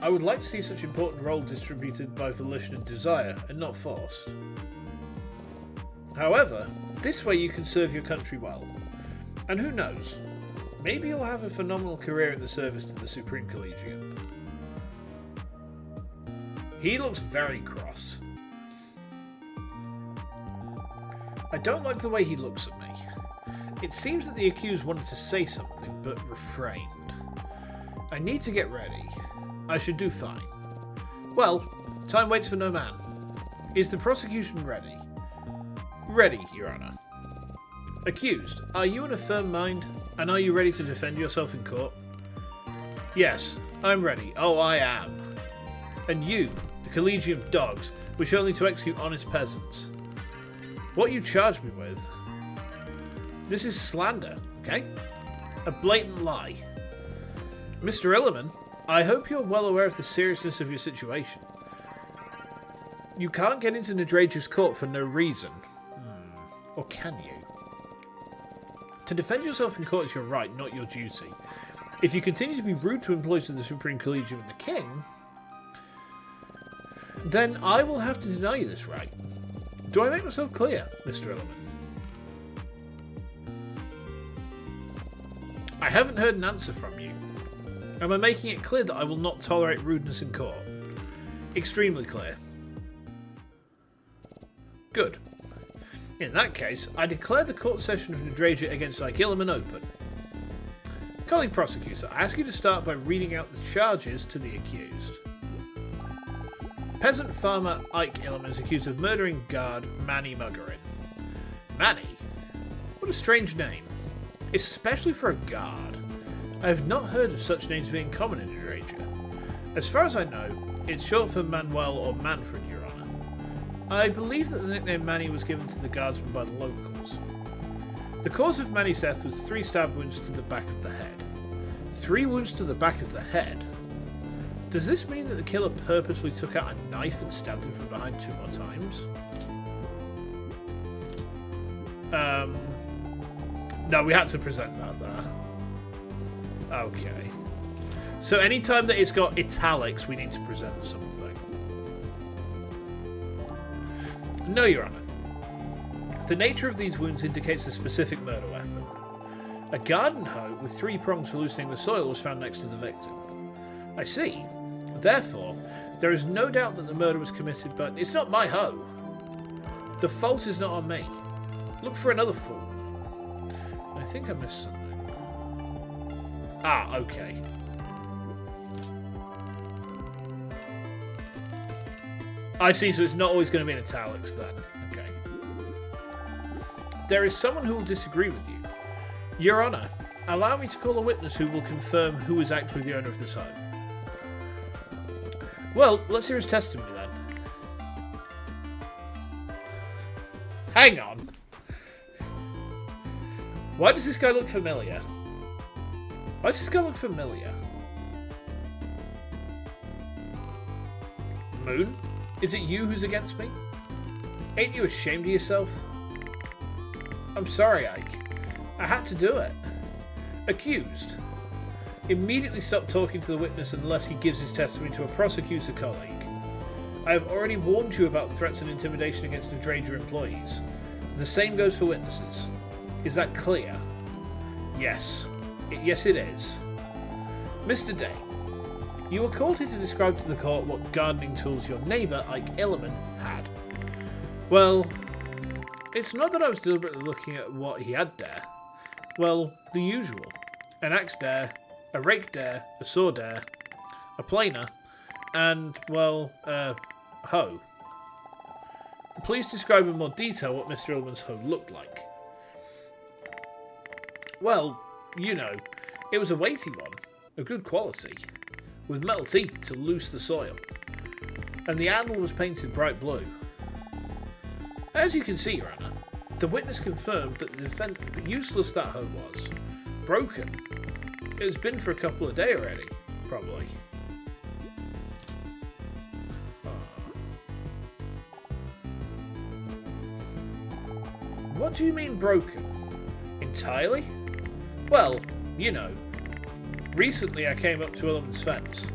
I would like to see such important role distributed by volition and desire, and not forced. However, this way you can serve your country well. And who knows, maybe you'll have a phenomenal career in the service to the Supreme Collegium. He looks very cross. I don't like the way he looks at me. It seems that the accused wanted to say something, but refrained. I need to get ready. I should do fine. Well, time waits for no man. Is the prosecution ready? Ready, Your Honour. Accused, are you in a firm mind? And are you ready to defend yourself in court? Yes, I'm ready. Oh, I am. And you, the Collegium dogs, wish only to execute honest peasants. What you charge me with? This is slander, okay? A blatant lie. Mr. Illiman, I hope you're well aware of the seriousness of your situation. You can't get into Nadragia's court for no reason. Or can you? To defend yourself in court is your right, not your duty. If you continue to be rude to employees of the Supreme Collegium and the King, then I will have to deny you this right. Do I make myself clear, Mr. Illiman? I haven't heard an answer from you. Am I making it clear that I will not tolerate rudeness in court? Extremely clear. Good. In that case, I declare the court session of Nadragia against Ike Illiman open. Colleague prosecutor, I ask you to start by reading out the charges to the accused. Peasant farmer Ike Illiman is accused of murdering guard Manny Muggerin. Manny? What a strange name. Especially for a guard. I have not heard of such names being common in Nadragia. As far as I know, it's short for Manuel or Manfred, Your Honour. I believe that the nickname Manny was given to the guardsmen by the locals. The cause of Manny's death was 3 stab wounds to the back of the head. 3 wounds to the back of the head? Does this mean that the killer purposely took out a knife and stabbed him from behind 2 more times? No, we had to present that there. Okay. So anytime that it's got italics, we need to present something. No, Your Honour. The nature of these wounds indicates a specific murder weapon. A garden hoe with 3 prongs for loosening the soil was found next to the victim. I see. Therefore, there is no doubt that the murder was committed, but it's not my hoe. The fault is not on me. Look for another fool. I think I missed something. Ah, okay. I see, so it's not always going to be in italics then. Okay. There is someone who will disagree with you. Your Honour, allow me to call a witness who will confirm who is actually the owner of this home. Well, let's hear his testimony then. Hang on. Why does this guy look familiar? Why does this guy look familiar? Moon? Is it you who's against me? Ain't you ashamed of yourself? I'm sorry, Ike. I had to do it. Accused. Immediately stop talking to the witness unless he gives his testimony to a prosecutor colleague. I have already warned you about threats and intimidation against Nadragia employees. The same goes for witnesses. Is that clear? Yes. Yes, it is. Mr. Day, you were called here to describe to the court what gardening tools your neighbour, Ike Illiman, had. Well, it's not that I was deliberately looking at what he had there. Well, the usual. An axe there, a rake there, a saw there, a planer, and, well, a hoe. Please describe in more detail what Mr. Illiman's hoe looked like. Well, you know, it was a weighty one, of good quality, with metal teeth to loose the soil, and the handle was painted bright blue. As you can see, Your Honour, the witness confirmed that the defendant, useless that hoe was, broken. It has been for a couple of days already, probably. What do you mean broken? Entirely? Well, you know, recently I came up to Illiman's fence,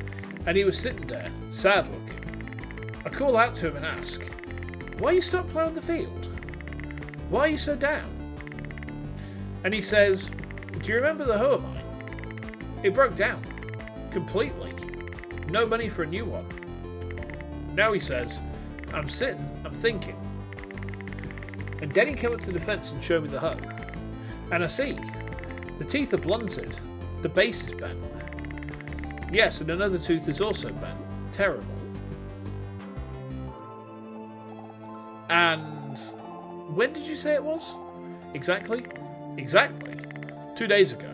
and he was sitting there, sad looking. I call out to him and ask, why you stop ploughing the field? Why are you so down? And he says, do you remember the hoe of mine? It broke down. Completely. No money for a new one. Now he says, I'm sitting, I'm thinking. And then he came up to the fence and showed me the hoe. And I see, the teeth are blunted, the base is bent. Yes, and another tooth is also bent. Terrible. And when did you say it was? Exactly? Exactly. 2 days ago.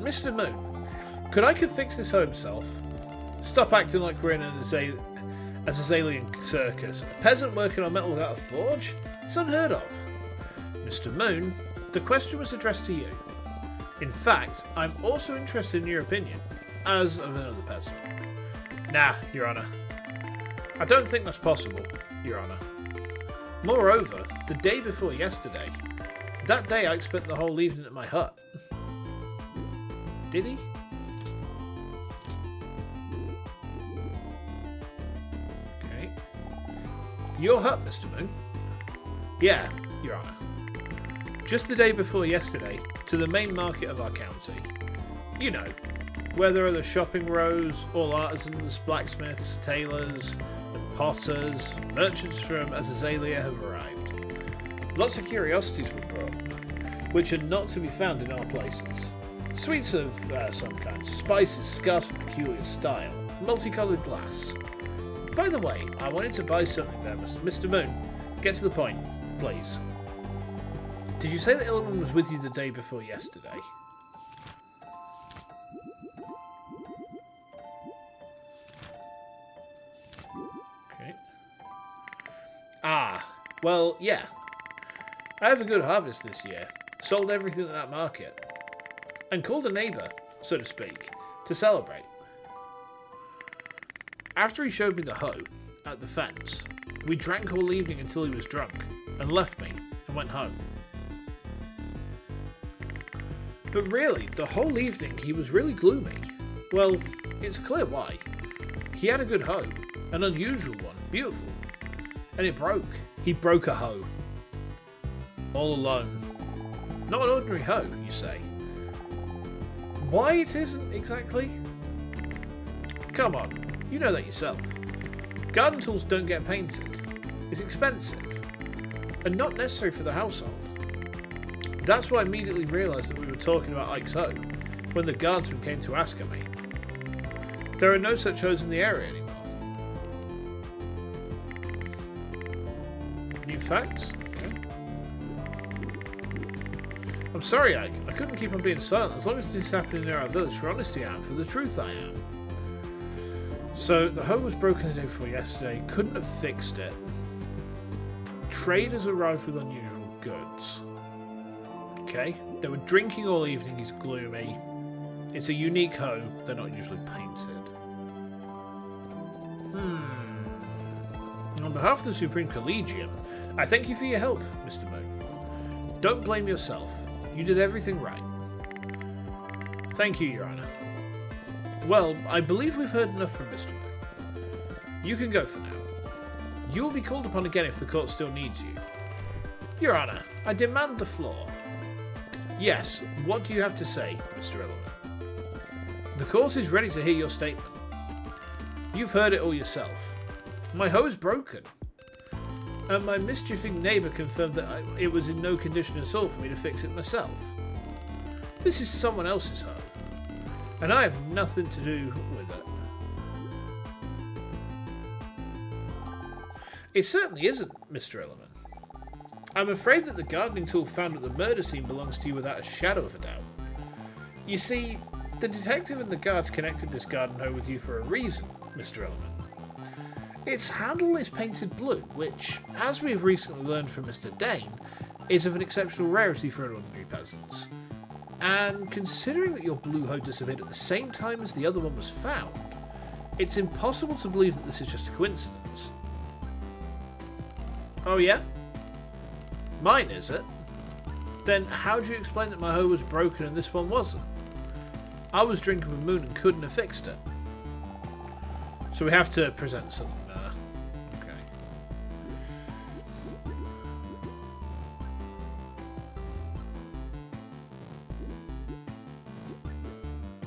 Mr. Moon, could I fix this hoe himself? Stop acting like we're in an Azalian circus. A peasant working on metal without a forge? It's unheard of. Mr. Moon, the question was addressed to you. In fact, I'm also interested in your opinion, as of another peasant. Nah, Your Honour. I don't think that's possible, Your Honour. Moreover, the day before yesterday, that day I spent the whole evening at my hut. Did he? Okay. Your hut, Mr. Moon? Yeah, Your Honour. Just the day before yesterday, to the main market of our county. You know, where there are the shopping rows, all artisans, blacksmiths, tailors, and potters, merchants from Azazelia have arrived. Lots of curiosities were brought, which are not to be found in our places. Sweets of some kinds, spices scarce with peculiar style, multicoloured glass. By the way, I wanted to buy something there, Mr. Moon. Get to the point, please. Did you say that Illiman was with you the day before yesterday? Okay. Ah, well, yeah. I have a good harvest this year. Sold everything at that market. And called a neighbour, so to speak, to celebrate. After he showed me the hoe at the fence, we drank all evening until he was drunk, and left me, and went home. But really, the whole evening he was really gloomy. Well, it's clear why. He had a good hoe, an unusual one, beautiful. And it broke. He broke a hoe. All alone. Not an ordinary hoe, you say. Why it isn't exactly? Come on, you know that yourself. Garden tools don't get painted. It's expensive. And not necessary for the household. That's why I immediately realised that we were talking about Ike's hoe. when the guardsman came to ask at me. There are no such hoes in the area anymore. New facts? Okay. I'm sorry, Ike. I couldn't keep on being silent. As long as this is happening near our village, for honesty I am, for the truth I am. So, the hoe was broken the day before yesterday. Couldn't have fixed it. Traders arrived with unusual goods. Okay. They were drinking all evening. He's gloomy. It's a unique hoe. They're not usually painted. On behalf of the Supreme Collegium, I thank you for your help, Mr. Moon. Don't blame yourself. You did everything right. Thank you, Your Honor. Well, I believe we've heard enough from Mr. Moon. You can go for now. You will be called upon again if the court still needs you. Your Honor, I demand the floor. Yes, what do you have to say, Mr. Ellerman? The court is ready to hear your statement. You've heard it all yourself. My hoe is broken. And my mischieving neighbour confirmed that it was in no condition at all for me to fix it myself. This is someone else's hoe. And I have nothing to do with it. It certainly isn't, Mr. Ellerman. I'm afraid that the gardening tool found at the murder scene belongs to you without a shadow of a doubt. You see, the detective and the guards connected this garden hoe with you for a reason, Mr. Ellerman. Its handle is painted blue, which, as we have recently learned from Mr. Dane, is of an exceptional rarity for ordinary peasants. And considering that your blue hoe disappeared at the same time as the other one was found, it's impossible to believe that this is just a coincidence. Oh yeah? Mine, is it? Then how do you explain that my hoe was broken and this one wasn't? I was drinking with Moon and couldn't have fixed it. So we have to present something. Okay.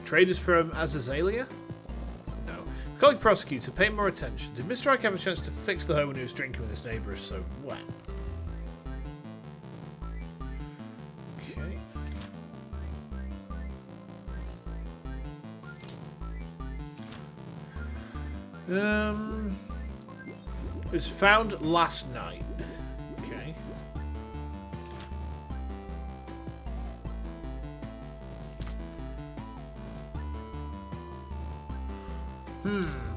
Traders from Azazelia? No. Colleague prosecutor, pay more attention. Did Mr. Ike have a chance to fix the hoe when he was drinking with his neighbour so when? It was found last night. Okay.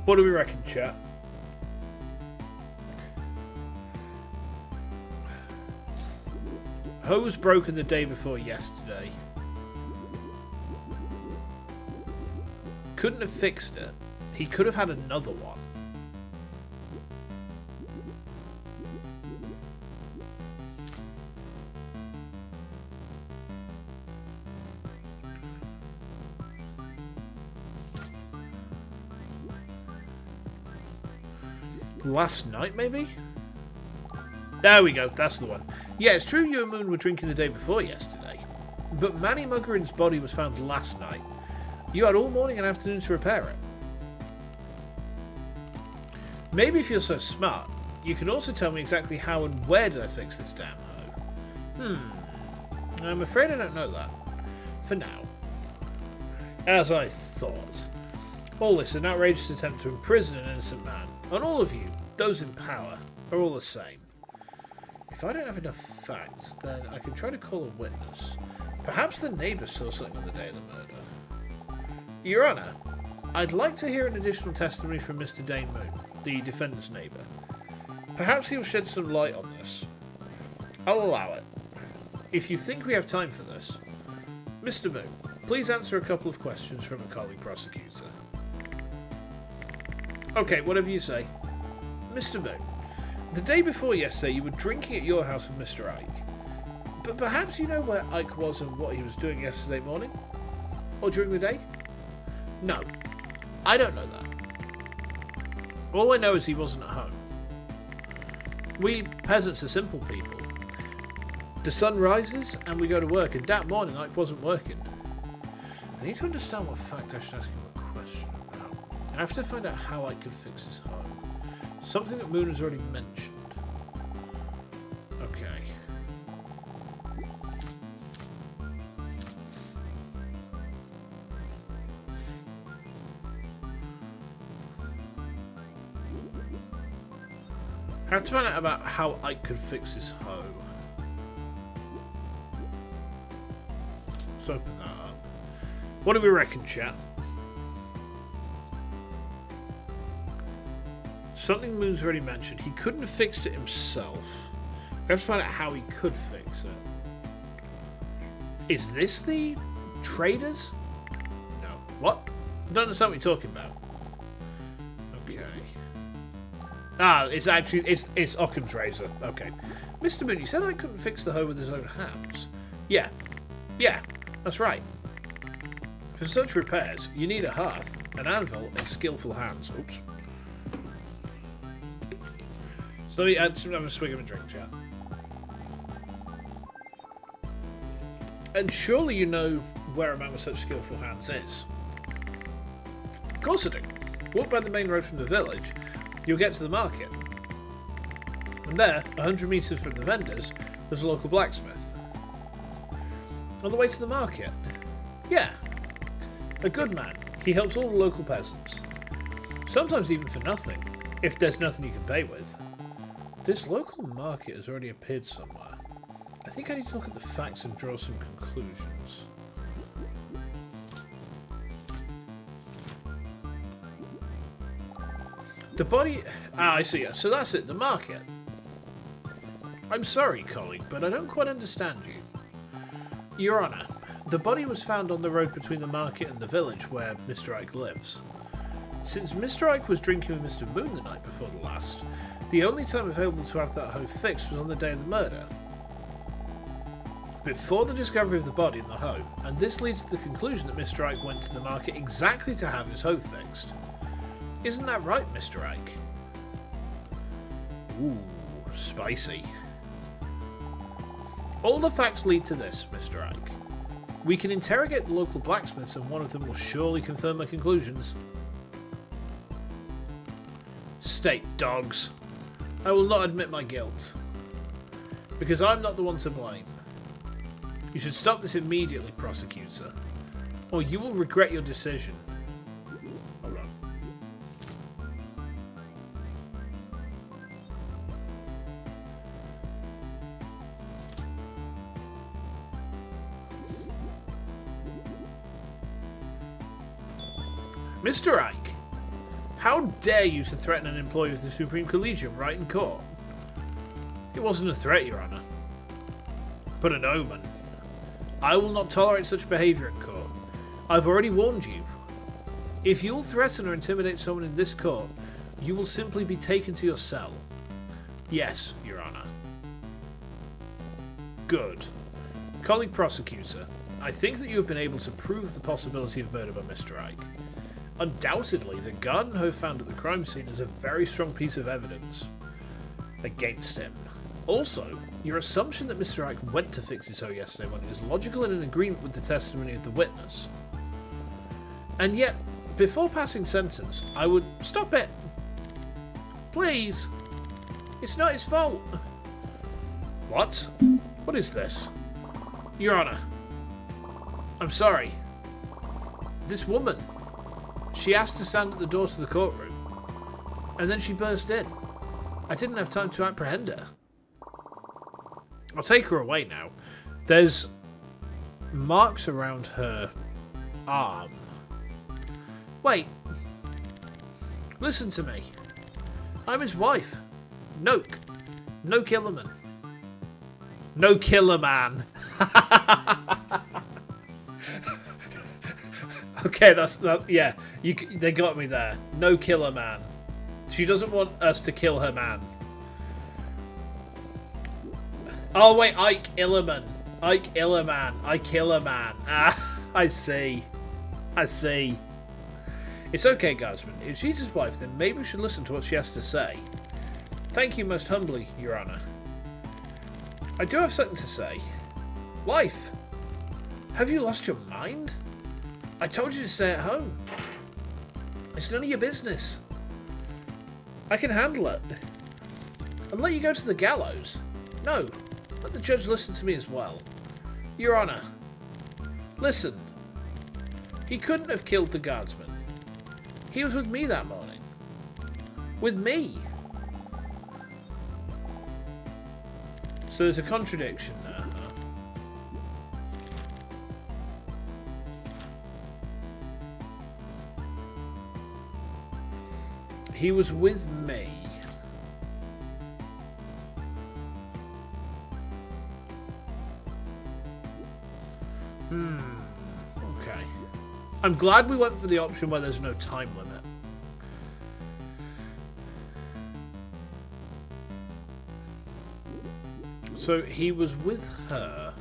What do we reckon, chat? Hoe was broken the day before yesterday. Couldn't have fixed it. He could have had another one. Last night, maybe? There we go, that's the one. Yeah, it's true you and Moon were drinking the day before yesterday. But Manny Muggering's body was found last night. You had all morning and afternoon to repair it. Maybe if you're so smart, you can also tell me exactly how and where did I fix this damn hoe. I'm afraid I don't know that. For now. As I thought. All this, an outrageous attempt to imprison an innocent man. And all of you, those in power, are all the same. If I don't have enough facts, then I can try to call a witness. Perhaps the neighbour saw something on the day of the murder. Your Honour, I'd like to hear an additional testimony from Mr. Dane Moon, the defendant's neighbour. Perhaps he'll shed some light on this. I'll allow it. If you think we have time for this. Mr. Moon, please answer a couple of questions from a colleague prosecutor. Okay, whatever you say. Mr. Moon, the day before yesterday you were drinking at your house with Mr. Ike. But perhaps you know where Ike was and what he was doing yesterday morning? Or during the day? No, I don't know that. All I know is he wasn't at home. We peasants are simple people. The sun rises and we go to work, and that morning Ike wasn't working. I need to understand what fact I should ask him a question about. I have to find out how I could fix his home. Something that Moon has already mentioned. Okay. I have to find out about how I could fix this hoe. Let's open that up. What do we reckon, chat? Something Moon's already mentioned. He couldn't have fixed it himself. We have to find out how he could fix it. Is this the traders? No. What? I don't understand what you're talking about. Okay. Ah, it's actually it's Occam's razor. Okay. Mr. Moon, you said I couldn't fix the hoe with his own hands. Yeah. Yeah, that's right. For such repairs, you need a hearth, an anvil, and skillful hands. Oops. So let me have a swig of a drink, chat. And surely you know where a man with such skillful hands is. Of course I do. Walk by the main road from the village, you'll get to the market. And there, 100 metres from the vendors, there's a local blacksmith. On the way to the market? Yeah. A good man. He helps all the local peasants. Sometimes even for nothing, if there's nothing you can pay with. This local market has already appeared somewhere. I think I need to look at the facts and draw some conclusions. The body... Ah, I see. So that's it, the market. I'm sorry, colleague, but I don't quite understand you. Your Honour, the body was found on the road between the market and the village where Mr. Ike lives. Since Mr. Ike was drinking with Mr. Moon the night before the last, the only time available to have that hoe fixed was on the day of the murder. Before the discovery of the body in the hoe, and this leads to the conclusion that Mr. Ike went to the market exactly to have his hoe fixed. Isn't that right, Mr. Ike? Ooh, spicy. All the facts lead to this, Mr. Ike. We can interrogate the local blacksmiths and one of them will surely confirm my conclusions. State dogs. I will not admit my guilt. Because I'm not the one to blame. You should stop this immediately, prosecutor. Or you will regret your decision. Hold on. Mr. Ike, how dare you to threaten an employee of the Supreme Collegium right in court? It wasn't a threat, Your Honour, but an omen. I will not tolerate such behaviour in court. I've already warned you. If you'll threaten or intimidate someone in this court, you will simply be taken to your cell. Yes, Your Honour. Good. Colleague prosecutor, I think that you have been able to prove the possibility of murder by Mr. Ike. Undoubtedly, the garden hoe found at the crime scene is a very strong piece of evidence against him. Also, your assumption that Mr. Ike went to fix his hoe yesterday morning is logical and in agreement with the testimony of the witness. And yet, before passing sentence, I would... Stop it! Please! It's not his fault! What? What is this? Your Honour, I'm sorry. This woman, she asked to stand at the door to the courtroom, and then she burst in. I didn't have time to apprehend her. I'll take her away now. There's marks around her arm. Wait. Listen to me. I'm his wife. Noke. No Killerman. No Killer Man. Okay, yeah. They got me there. No Killer Man. She doesn't want us to kill her man. Oh wait, Ike Illerman. Ike Illerman. Ike Illerman. Ah, I see. I see. It's okay, Guardsman. If she's his wife, then maybe we should listen to what she has to say. Thank you most humbly, Your Honour. I do have something to say. Wife, have you lost your mind? I told you to stay at home. It's none of your business. I can handle it. And let you go to the gallows. No, let the judge listen to me as well. Your Honour, listen. He couldn't have killed the guardsman. He was with me that morning. With me. So there's a contradiction there, huh? He was with me. Okay. I'm glad we went for the option where there's no time limit. So he was with her.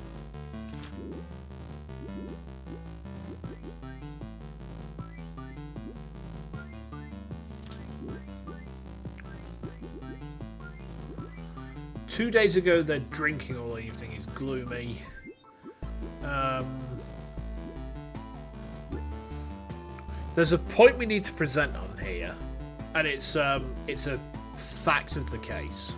Two days ago, they're drinking all evening. He's gloomy. There's a point we need to present on here, and it's a fact of the case.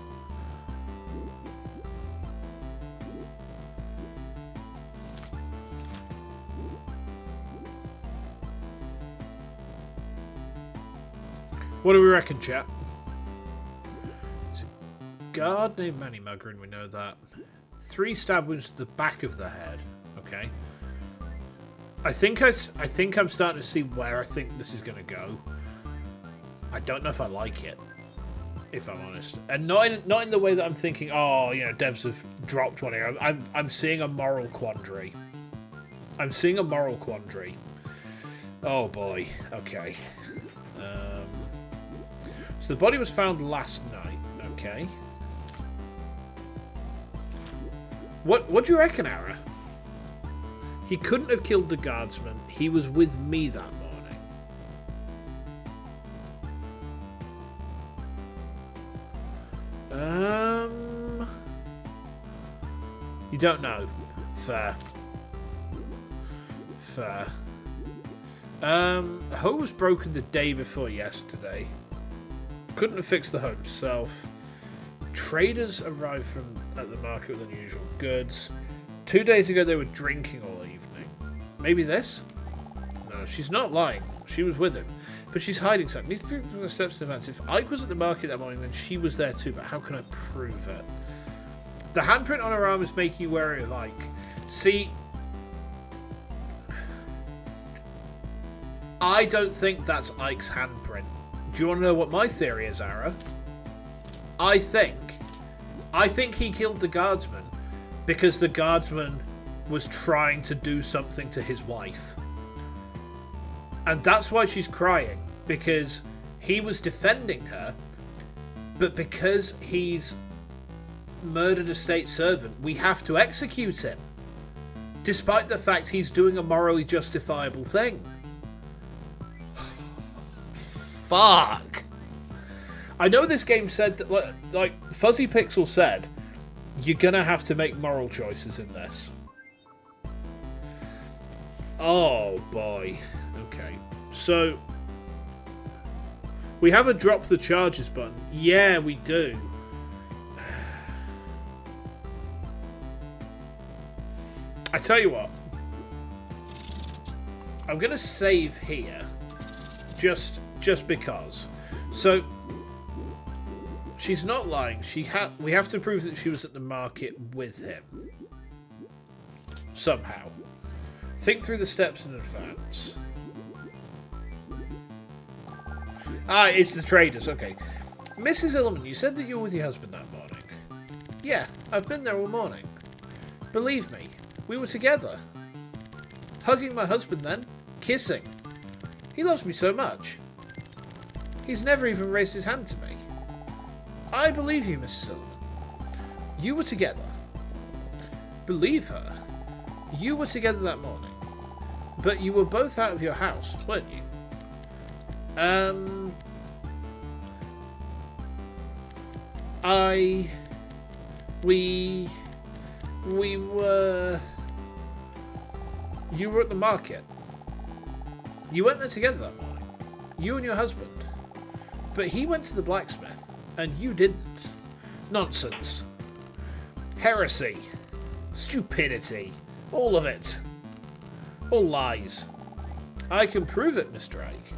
What do we reckon, chat? It's a guard named Manny Muggerin, we know that. 3 stab wounds to the back of the head. Okay. I think I'm starting to see where I think this is going to go. I don't know if I like it, if I'm honest, and not in the way that I'm thinking. Oh, you know, devs have dropped one here. I'm seeing a moral quandary. I'm seeing a moral quandary. Oh boy. Okay. So the body was found last night. Okay. What do you reckon, Ara? He couldn't have killed the guardsman. He was with me that morning. You don't know. Fair. Fair. Hose was broken the day before yesterday. Couldn't have fixed the home himself. Traders arrived at the market with unusual goods. 2 days ago they were drinking all evening. Maybe this? No, she's not lying. She was with him. But she's hiding something. Needs to take steps in advance. If Ike was at the market that morning, then she was there too. But how can I prove it? The handprint on her arm is making you wary of Ike. See, I don't think that's Ike's handprint. Do you want to know what my theory is, Ara? I think he killed the guardsman because the guardsman was trying to do something to his wife. And that's why she's crying, because he was defending her, but because he's murdered a state servant, we have to execute him, despite the fact he's doing a morally justifiable thing. Fuck. I know this game said that, like Fuzzy Pixel said, you're gonna have to make moral choices in this. Oh boy. Okay. So we have a drop the charges button. Yeah, we do. I tell you what. I'm gonna save here. Just because. So she's not lying. We have to prove that she was at the market with him. Somehow. Think through the steps in advance. Ah, it's the traders. Okay. Mrs. Illiman, you said that you were with your husband that morning. Yeah, I've been there all morning. Believe me, we were together. Hugging my husband then. Kissing. He loves me so much. He's never even raised his hand to me. I believe you, Mrs. Silverman. You were together. Believe her. You were together that morning. But you were both out of your house, weren't you? We were... You were at the market. You went there together that morning. You and your husband. But he went to the blacksmith, and you didn't. Nonsense. Heresy. Stupidity. All of it. All lies. I can prove it, Mr. Ike.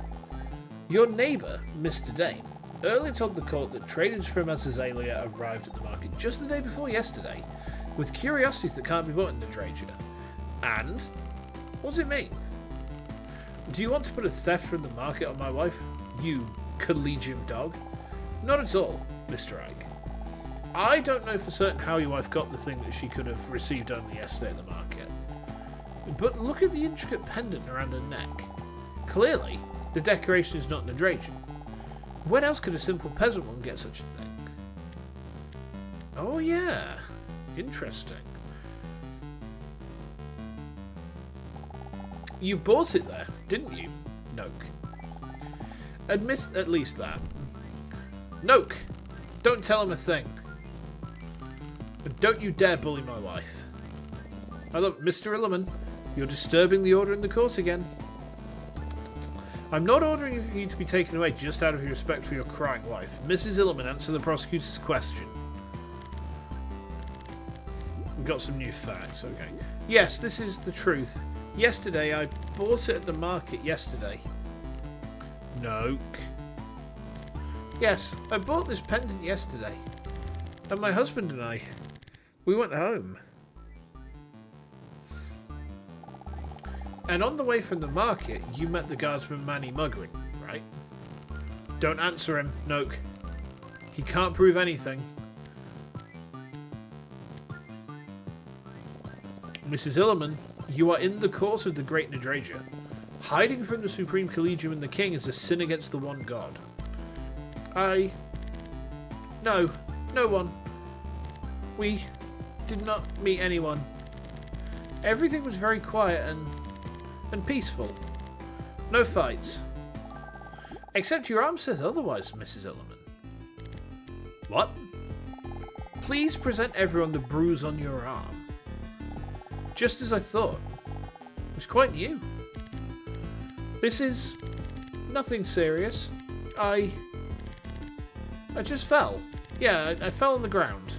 Your neighbour, Mr. Dane, earlier told the court that traders from Azazelia arrived at the market just the day before yesterday with curiosities that can't be bought in Nadragia. And? What does it mean? Do you want to put a theft from the market on my wife, you collegium dog? Not at all, Mr. Ike. I don't know for certain how your wife got the thing that she could have received only yesterday at the market. But look at the intricate pendant around her neck. Clearly, the decoration is not Nadragian. When else could a simple peasant woman get such a thing? Oh yeah, interesting. You bought it there, didn't you, Noak? Admit at least that. Noak, don't tell him a thing. But don't you dare bully my wife. Now look, Mr. Illiman, you're disturbing the order in the court again. I'm not ordering you to be taken away just out of your respect for your crying wife. Mrs. Illiman, answer the prosecutor's question. We've got some new facts, okay. Yes, this is the truth. Yesterday, I bought it at the market yesterday. No. Yes, I bought this pendant yesterday. And my husband and I, we went home. And on the way from the market, you met the guardsman Manny Muggerin, right? Don't answer him, Noak. He can't prove anything. Mrs. Illiman, you are in the court of the Great Nadragia. Hiding from the Supreme Collegium and the King is a sin against the one God. No, no one. We did not meet anyone. Everything was very quiet and peaceful. No fights. Except your arm says otherwise, Mrs. Illiman. What? Please present everyone the bruise on your arm. Just as I thought. It was quite new. This is nothing serious. I just fell. Yeah, I fell on the ground.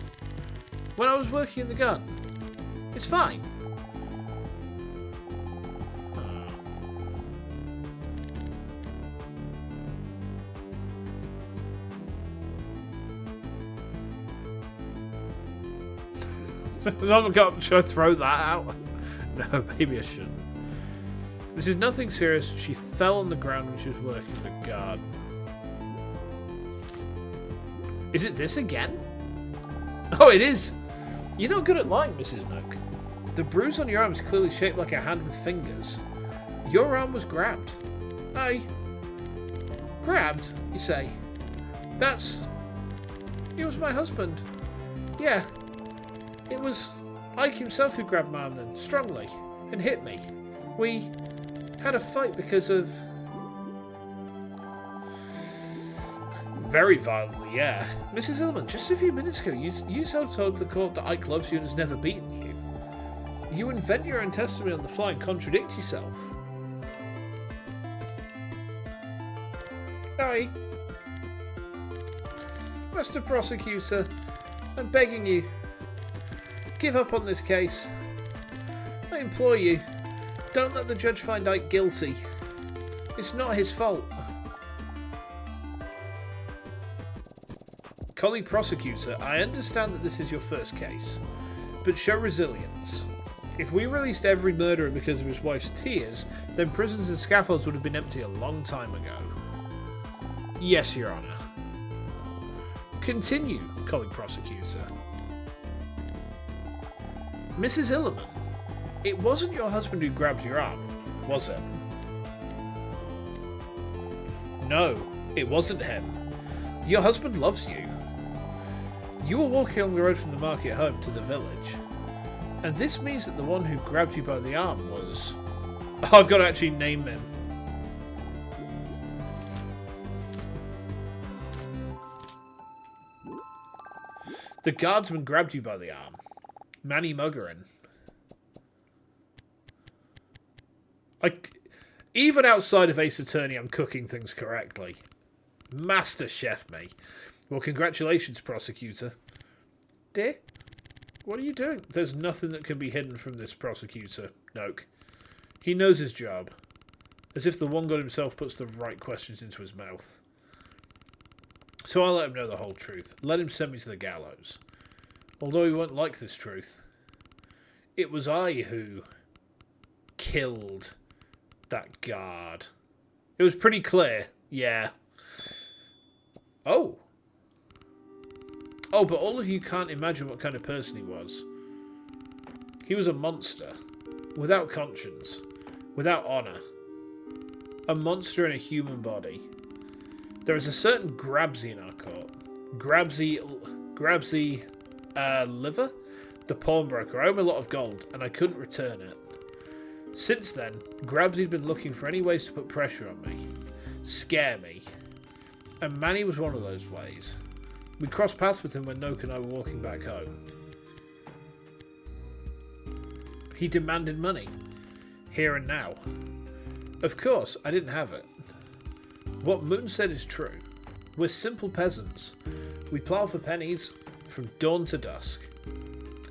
When I was working in the garden. It's fine. Should I throw that out? No, maybe I shouldn't. This is nothing serious. She fell on the ground when she was working in the garden. Is it this again? Oh, it is! You're not good at lying, Mrs. Nook. The bruise on your arm is clearly shaped like a hand with fingers. Your arm was grabbed. Grabbed, you say? He was my husband. Yeah. It was Ike himself who grabbed my arm then, strongly, and hit me. We had a fight because of... Very violently, yeah. Mrs. Illiman, just a few minutes ago, you yourself told the court that Ike loves you and has never beaten you. You invent your own testimony on the fly and contradict yourself. Aye. Mr. Prosecutor, I'm begging you. Give up on this case. I implore you, don't let the judge find Ike guilty. It's not his fault. Colleague Prosecutor, I understand that this is your first case, but show resilience. If we released every murderer because of his wife's tears, then prisons and scaffolds would have been empty a long time ago. Yes, Your Honour. Continue, Colleague Prosecutor. Mrs. Illiman, it wasn't your husband who grabbed your arm, was it? No, it wasn't him. Your husband loves you. You were walking along the road from the market home to the village, and this means that the one who grabbed you by the arm was... Oh, I've got to actually name him. The guardsman grabbed you by the arm. Manny Muggerin. Even outside of Ace Attorney, I'm cooking things correctly. Master chef, me. Well, congratulations, prosecutor. Dear? What are you doing? There's nothing that can be hidden from this prosecutor, Noak. He knows his job. As if the one god himself puts the right questions into his mouth. So I let him know the whole truth. Let him send me to the gallows. Although he won't like this truth. It was I who killed that guard. It was pretty clear. Yeah. Oh. Oh, but all of you can't imagine what kind of person he was. He was a monster. Without conscience. Without honour. A monster in a human body. There is a certain Grabsy in our court. Grabsy liver? The pawnbroker. I owe him a lot of gold, and I couldn't return it. Since then, Grabsy'd been looking for any ways to put pressure on me. Scare me. And Manny was one of those ways. We crossed paths with him when Noak and I were walking back home. He demanded money. Here and now. Of course, I didn't have it. What Moon said is true. We're simple peasants. We plough for pennies from dawn to dusk.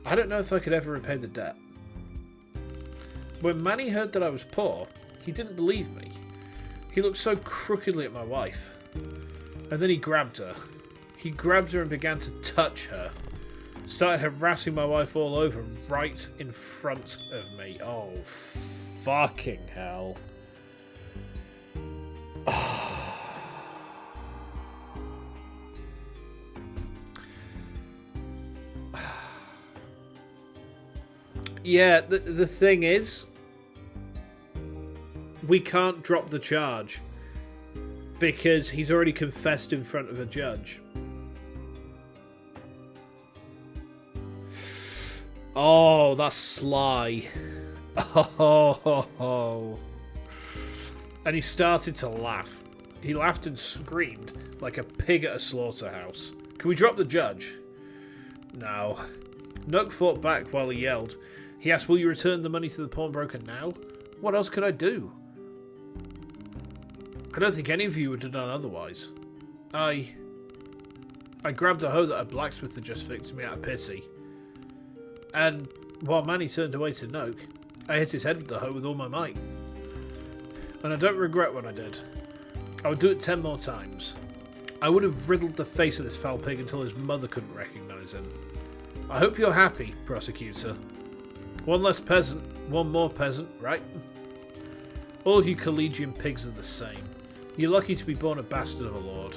I don't know if I could ever repay the debt. When Manny heard that I was poor, he didn't believe me. He looked so crookedly at my wife. And then he grabbed her. He grabbed her and began to touch her. Started harassing my wife all over right in front of me. Oh, fucking hell. Yeah, the thing is, we can't drop the charge because he's already confessed in front of a judge. Oh, that's sly. Oh. And he started to laugh. He laughed and screamed like a pig at a slaughterhouse. Can we drop the judge? No. Nook fought back while he yelled. He asked, will you return the money to the pawnbroker now? What else could I do? I don't think any of you would have done otherwise. I grabbed a hoe that a blacksmith had just fixed me out of pissy. And while Manny turned away to Noak, I hit his head with the hoe with all my might. And I don't regret what I did. I would do it 10 more times. I would have riddled the face of this foul pig until his mother couldn't recognise him. I hope you're happy, prosecutor. One less peasant, one more peasant, right? All of you collegian pigs are the same. You're lucky to be born a bastard of a lord,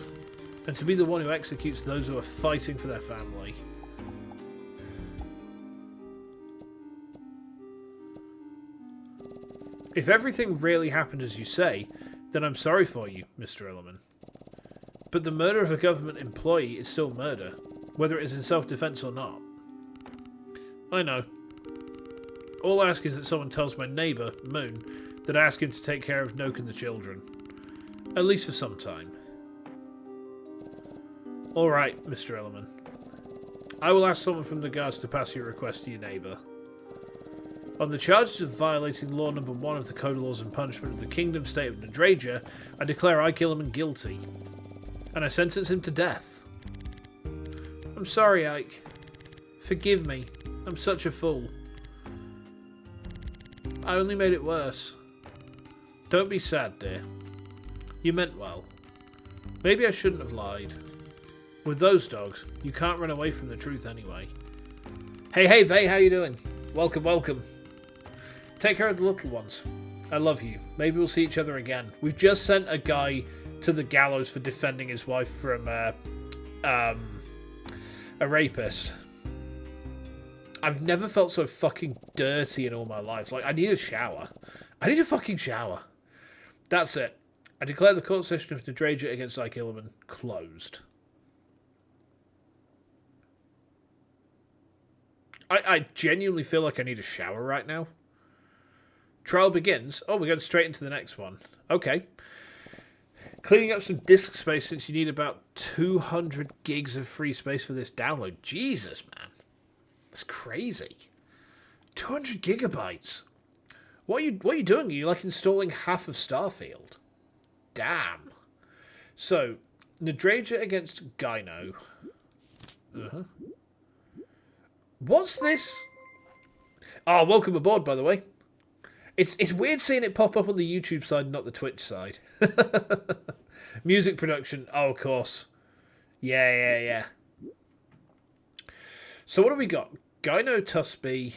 and to be the one who executes those who are fighting for their family. If everything really happened as you say, then I'm sorry for you, Mr. Illiman. But the murder of a government employee is still murder, whether it is in self-defense or not. I know. All I ask is that someone tells my neighbour, Moon, that I ask him to take care of Noak and the children. At least for some time. Alright, Mr. Illiman. I will ask someone from the guards to pass your request to your neighbour. On the charges of violating law number 1 of the Code of Laws and Punishment of the Kingdom State of Nadragia, I declare Ike Illiman guilty. And I sentence him to death. I'm sorry, Ike. Forgive me. I'm such a fool. I only made it worse. Don't be sad, dear. You meant well. Maybe I shouldn't have lied. With those dogs, you can't run away from the truth anyway. Hey, Vay, how you doing? Welcome, welcome. Take care of the little ones. I love you. Maybe we'll see each other again. We've just sent a guy to the gallows for defending his wife from a rapist. I've never felt so fucking dirty in all my life. Like, I need a shower. I need a fucking shower. That's it. I declare the court session of Nadragia against Ike Illiman closed. I genuinely feel like I need a shower right now. Trial begins. Oh, we're going straight into the next one. Okay. Cleaning up some disk space since you need about 200 gigs of free space for this download. Jesus, man. That's crazy. 200 gigabytes. What are you doing? Are you like installing half of Starfield? Damn. So, Nadragia against Gyno. What's this? Oh, welcome aboard, by the way. It's weird seeing it pop up on the YouTube side, not the Twitch side. Music production. Oh, of course. Yeah. So what have we got? Gyno Tusby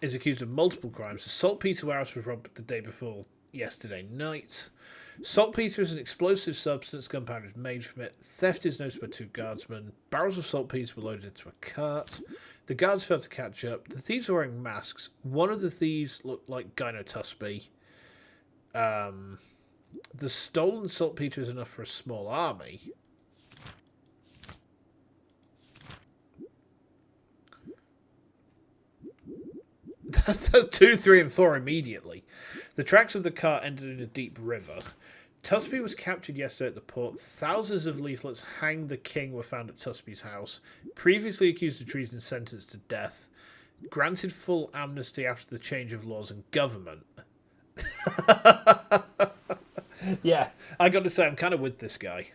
is accused of multiple crimes. The saltpeter warehouse was robbed the day before yesterday night. Saltpeter is an explosive substance. Gunpowder is made from it. Theft is noticed by 2 guardsmen. Barrels of saltpeter were loaded into a cart. The guards failed to catch up. The thieves were wearing masks. One of the thieves looked like Gyno Tusby. The stolen saltpeter is enough for a small army. That's 2, 3, and 4 immediately. The tracks of the cart ended in a deep river. Tusby was captured yesterday at the port. Thousands of leaflets hang the king were found at Tusby's house. Previously accused of treason, sentenced to death. Granted full amnesty after the change of laws and government. Yeah, I got to say, I'm kind of with this guy.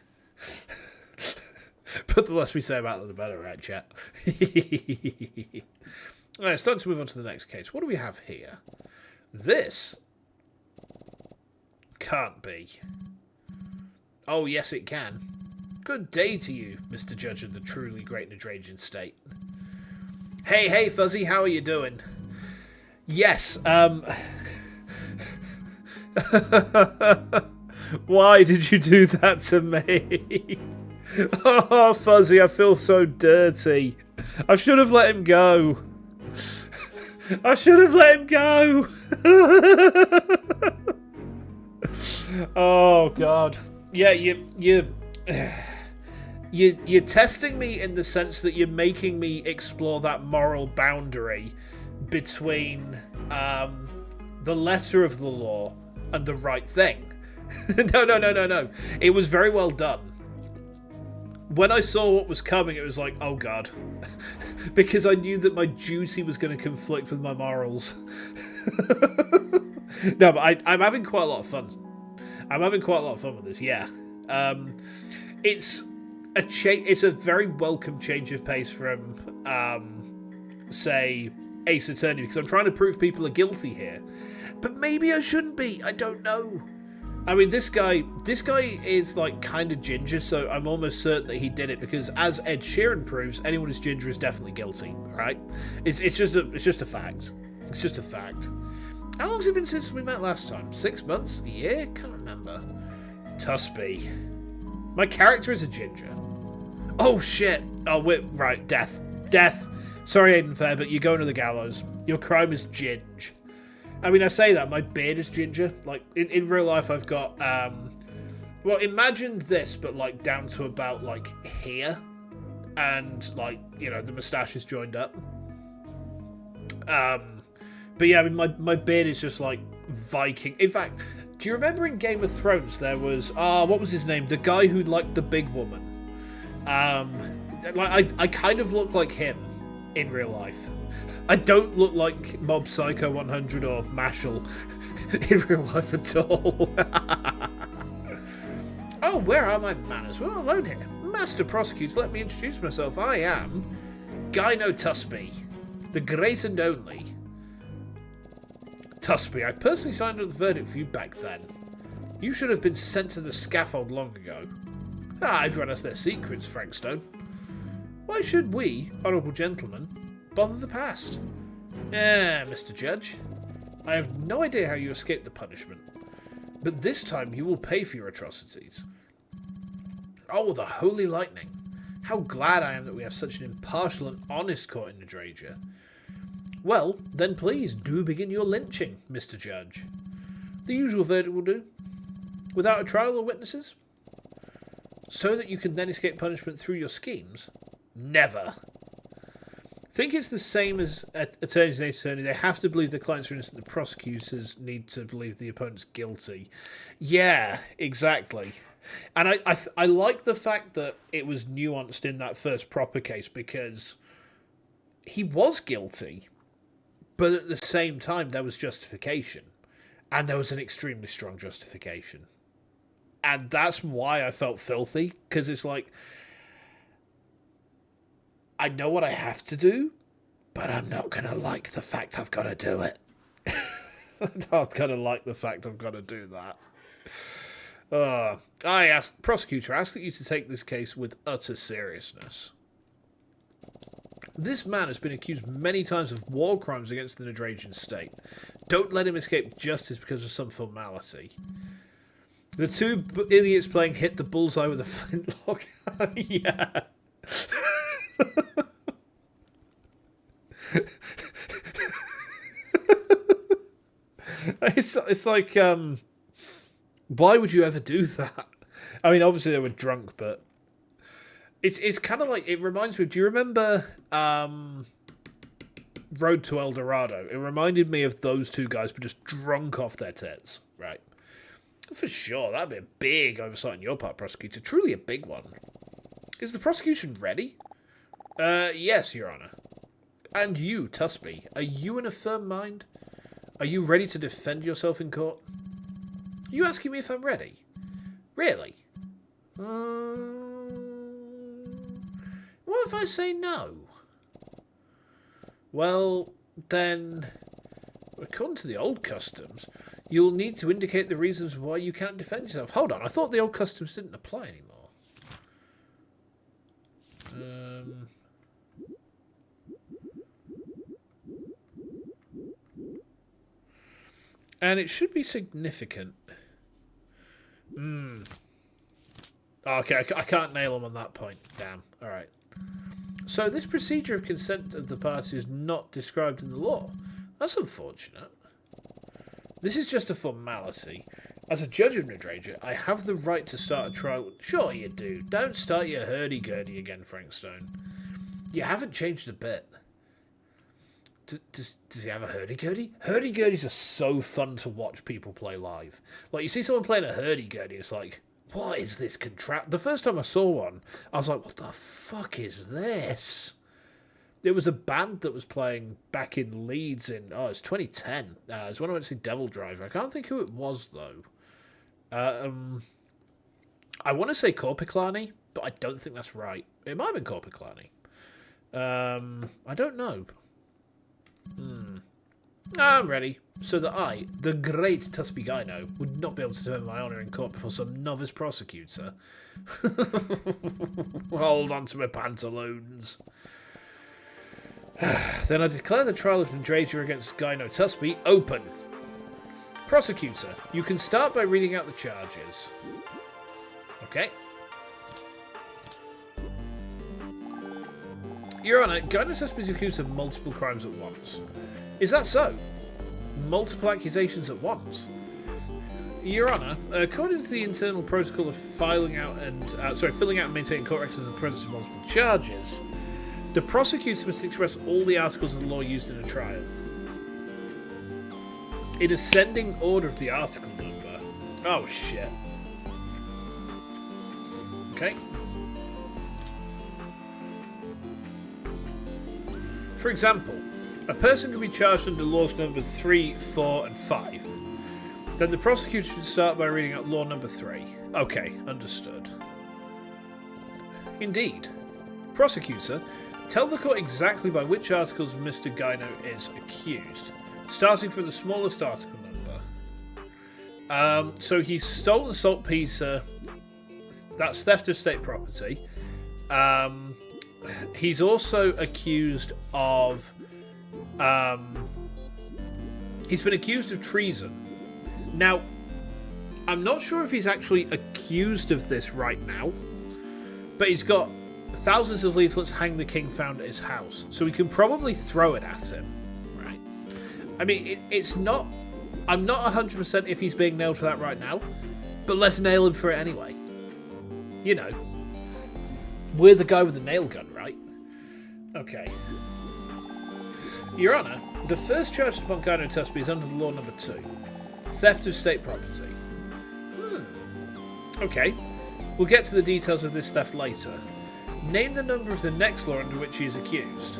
But the less we say about it, the better, right, chat? Alright, it's time to move on to the next case. What do we have here? This can't be. Oh, yes, it can. Good day to you, Mr. Judge of the truly great Nadragian state. Hey, Fuzzy, how are you doing? Yes, Why did you do that to me? Oh, Fuzzy, I feel so dirty. I should have let him go. I should have let him go. Oh God. Yeah, you're testing me in the sense that you're making me explore that moral boundary between the letter of the law and the right thing. No. It was very well done. When I saw what was coming, it was like, oh God. Because I knew that my duty was going to conflict with my morals. No, but I'm having quite a lot of fun. I'm having quite a lot of fun with this, yeah. It's a very welcome change of pace from, say, Ace Attorney, because I'm trying to prove people are guilty here. But maybe I shouldn't be. I don't know. I mean, this guy is like kind of ginger, so I'm almost certain that he did it because, as Ed Sheeran proves, anyone who's ginger is definitely guilty. Right? It's just a fact. It's just a fact. How long's it been since we met last time? 6 months? A year? Can't remember. Tusby. My character is a ginger. Oh shit! Oh wait, right. Death. Sorry, Aiden Fair, but you're going to the gallows. Your crime is ginge. I mean, I say that, my beard is ginger. Like, in real life, I've got, well, imagine this, but, like, down to about, like, here. And, like, you know, the moustache is joined up. But, yeah, I mean, my beard is just, like, Viking. In fact, do you remember in Game of Thrones, there was, what was his name? The guy who liked the big woman. Like, I kind of look like him in real life. I don't look like Mob Psycho 100 or Mashal in real life at all. Oh, where are my manners? We're not alone here. Master Prosecutors, let me introduce myself. I am Gyno Tusby, the great and only. Tusby, I personally signed up the verdict for you back then. You should have been sent to the scaffold long ago. Everyone has their secrets, Frankstone. Why should we, honourable gentlemen, bother the past? Mr. Judge, I have no idea how you escaped the punishment, but this time you will pay for your atrocities. Oh, the holy lightning. How glad I am that we have such an impartial and honest court in Nadragia. Well, then please do begin your lynching, Mr. Judge. The usual verdict will do. Without a trial or witnesses? So that you can then escape punishment through your schemes? Never. Think it's the same as attorneys and attorney. They have to believe the clients are innocent. The prosecutors need to believe the opponent's guilty. Yeah, exactly. And I like the fact that it was nuanced in that first proper case because he was guilty, but at the same time there was justification. And there was an extremely strong justification. And that's why I felt filthy, because it's like, I know what I have to do, but I'm not going to like the fact I've got to do it. I'm not going to like the fact I've got to do that. Prosecutor, I ask that you to take this case with utter seriousness. This man has been accused many times of war crimes against the Nadragian state. Don't let him escape justice because of some formality. The two idiots playing hit the bullseye with a flintlock. Yeah. It's like, why would you ever do that? I mean, obviously they were drunk, but it's kind of like, it reminds me, do you remember Road to El Dorado? It reminded me of those two guys, but just drunk off their tits, right? For sure, that'd be a big oversight on your part, prosecutor. Truly a big one. Is the prosecution ready? Yes, Your Honour. And you, Tusby, are you in a firm mind? Are you ready to defend yourself in court? Are you asking me if I'm ready? Really? What if I say no? Well, then, according to the old customs, you'll need to indicate the reasons why you can't defend yourself. Hold on, I thought the old customs didn't apply anymore. And it should be significant. Okay, I can't nail him on that point. Damn. Alright. So this procedure of consent of the party is not described in the law. That's unfortunate. This is just a formality. As a judge of Nadragia, I have the right to start a trial. Sure you do. Don't start your hurdy-gurdy again, Frankstone. You haven't changed a bit. Does he have a hurdy-gurdy? Hurdy-gurdies are so fun to watch people play live. Like, you see someone playing a hurdy-gurdy, it's like, what is this contract? The first time I saw one, I was like, what the fuck is this? It was a band that was playing back in Leeds in, it's 2010. It's when I went to see Devil Driver. I can't think who it was, though. I want to say Corpiclani, but I don't think that's right. It might have been Corpiclani. I don't know. I'm ready, so that I, the great Tusby Gyno, would not be able to defend my honour in court before some novice prosecutor. Hold on to my pantaloons. Then I declare the trial of Nadragia against Gyno Tusby open. Prosecutor, you can start by reading out the charges. Okay. Your Honour, Gyno Tusby is accused of multiple crimes at once. Is that so? Multiple accusations at once? Your Honour, according to the internal protocol of filling out and maintaining court records in the presence of multiple charges, the prosecutor must express all the articles of the law used in a trial. In ascending order of the article number. Oh shit. Okay. For example, a person can be charged under laws number 3, 4, and 5. Then the prosecutor should start by reading out law number 3. Okay, understood. Indeed. Prosecutor, tell the court exactly by which articles Mr. Gyno is accused, starting from the smallest article number. So he's stolen saltpeter. That's theft of state property. He's also accused of... he's been accused of treason. Now, I'm not sure if he's actually accused of this right now, but he's got thousands of leaflets hang the king found at his house, so we can probably throw it at him, right? I mean, it's not... I'm not 100% if he's being nailed for that right now, but let's nail him for it anyway. You know. We're the guy with the nail gun, right? Okay. Your Honour, the first charge upon Gyno Tusby is under the law number 2. Theft of state property. Okay. We'll get to the details of this theft later. Name the number of the next law under which he is accused.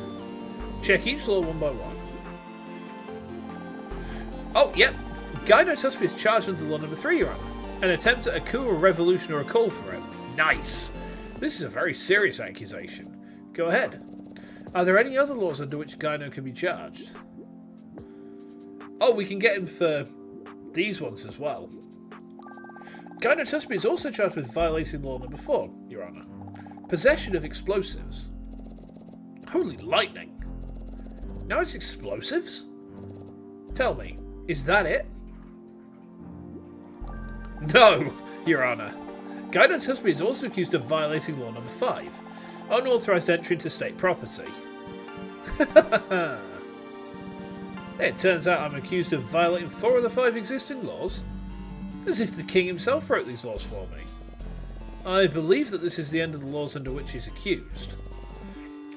Check each law one by one. Oh, yep. Gyno Tusby is charged under law number 3, Your Honour. An attempt at a coup or revolution or a call for it. Nice. This is a very serious accusation. Go ahead. Are there any other laws under which Gyno can be charged? Oh, we can get him for these ones as well. Guido Tusby is also charged with violating law number 4, Your Honour. Possession of explosives. Holy lightning. Now it's explosives? Tell me, is that it? No, Your Honour. Guido Tusby is also accused of violating law number 5. Unauthorised entry into state property. It turns out I'm accused of violating 4 of the 5 existing laws. As if the king himself wrote these laws for me. I believe that this is the end of the laws under which he's accused.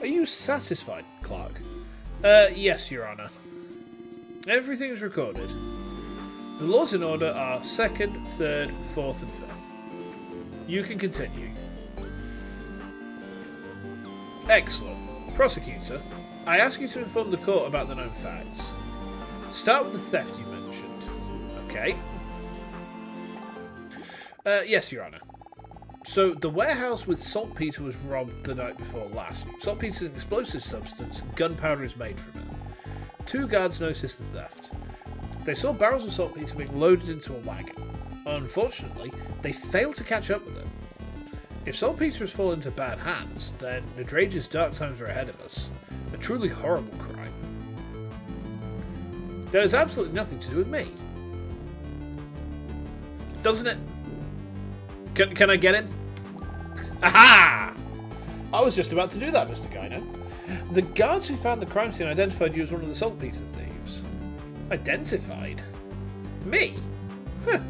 Are you satisfied, Clark? Yes, Your Honour. Everything is recorded. The laws in order are 2nd, 3rd, 4th and 5th. You can continue. Excellent. Prosecutor, I ask you to inform the court about the known facts. Start with the theft you mentioned. Okay. Yes, Your Honour. So, the warehouse with saltpeter was robbed the night before last. Saltpeter is an explosive substance, and gunpowder is made from it. 2 guards noticed the theft. They saw barrels of saltpeter being loaded into a wagon. Unfortunately, they failed to catch up with it. If saltpeter has fallen into bad hands, then Nadragia's dark times are ahead of us. A truly horrible crime. That has absolutely nothing to do with me. Doesn't it? Can I get him? Aha! I was just about to do that, Mr. Gyno. The guards who found the crime scene identified you as one of the saltpeter thieves. Identified? Me? Huh.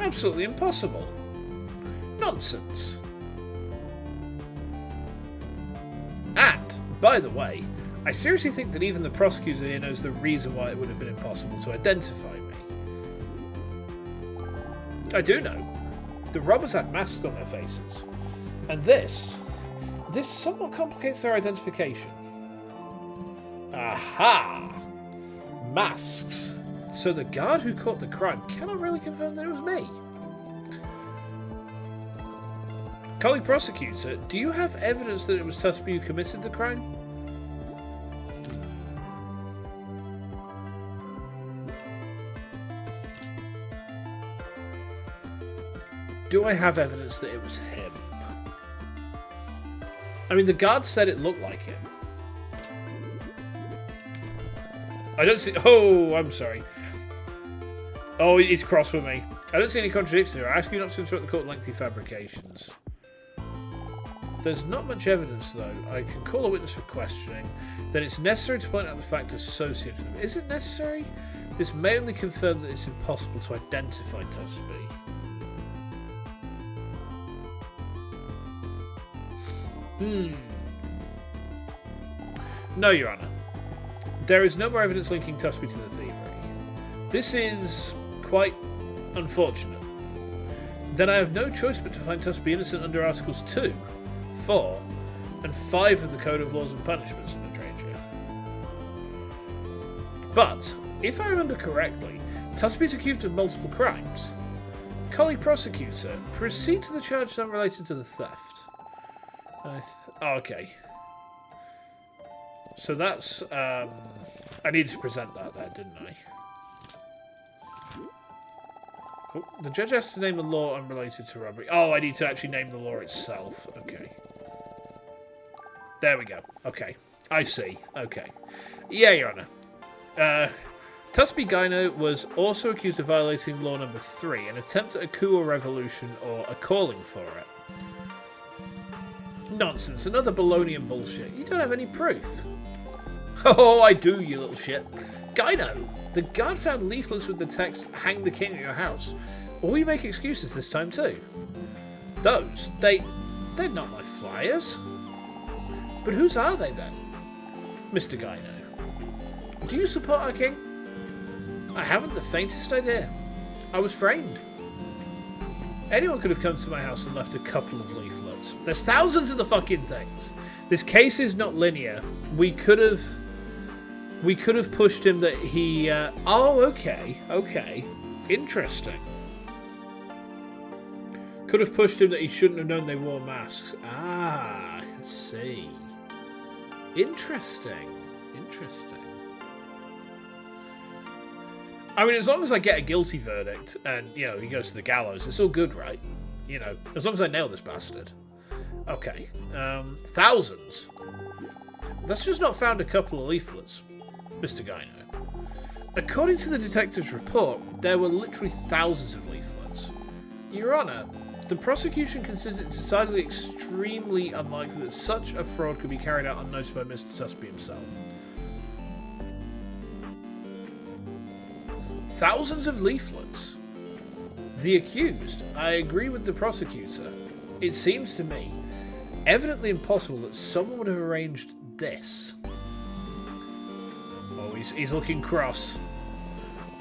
Absolutely impossible. Nonsense. And, by the way, I seriously think that even the prosecutor here knows the reason why it would have been impossible to identify me. I do know. The robbers had masks on their faces. And this somewhat complicates their identification. Aha! Masks. So the guard who caught the crime cannot really confirm that it was me. Colleague prosecutor, do you have evidence that it was Tusby who committed the crime? Do I have evidence that it was him? I mean, the guard said it looked like him. I don't see... Oh, I'm sorry. Oh, he's cross with me. I don't see any contradiction here. I ask you not to interrupt the court with lengthy fabrications. There's not much evidence, though. I can call a witness for questioning. Then it's necessary to point out the fact associated with him. Is it necessary? This may only confirm that it's impossible to identify Tusby. No, Your Honour. There is no more evidence linking Tusby to the thievery. This is quite unfortunate. Then I have no choice but to find Tusby innocent under Articles 2, 4, and 5 of the Code of Laws and Punishments of Nadragia. But, if I remember correctly, Tusby is accused of multiple crimes. Colleague prosecutor, proceed to the charge unrelated to the theft. Okay. So that's... I needed to present that there, didn't I? Oh, the judge has to name the law unrelated to robbery. Oh, I need to actually name the law itself. Okay. There we go. Okay. I see. Okay. Yeah, Your Honour. Tusby Gyno was also accused of violating law number 3, an attempt at a coup or revolution, or a calling for it. Nonsense, another baloney and bullshit. You don't have any proof. Oh, I do, you little shit. Gyno, the guard found leaflets with the text, "Hang the king at your house." Or will you make excuses this time too? Those, they're not my flyers. But whose are they then? Mr. Gyno, do you support our king? I haven't the faintest idea. I was framed. Anyone could have come to my house and left a couple of leaflets. There's thousands of the fucking things. This case is not linear. We could have pushed him that he... Oh, okay. Okay. Interesting. Could have pushed him that he shouldn't have known they wore masks. Ah, I see. Interesting. Interesting. I mean, as long as I get a guilty verdict and, you know, he goes to the gallows, it's all good, right? You know, as long as I nail this bastard. Okay. Thousands. That's just not found a couple of leaflets, Mr. Gyno. According to the detective's report, there were literally thousands of leaflets. Your Honour, the prosecution considered it decidedly extremely unlikely that such a fraud could be carried out unnoticed by Mr. Tusby himself. Thousands of leaflets. The accused, I agree with the prosecutor. It seems to me evidently impossible that someone would have arranged this. Oh, he's looking cross.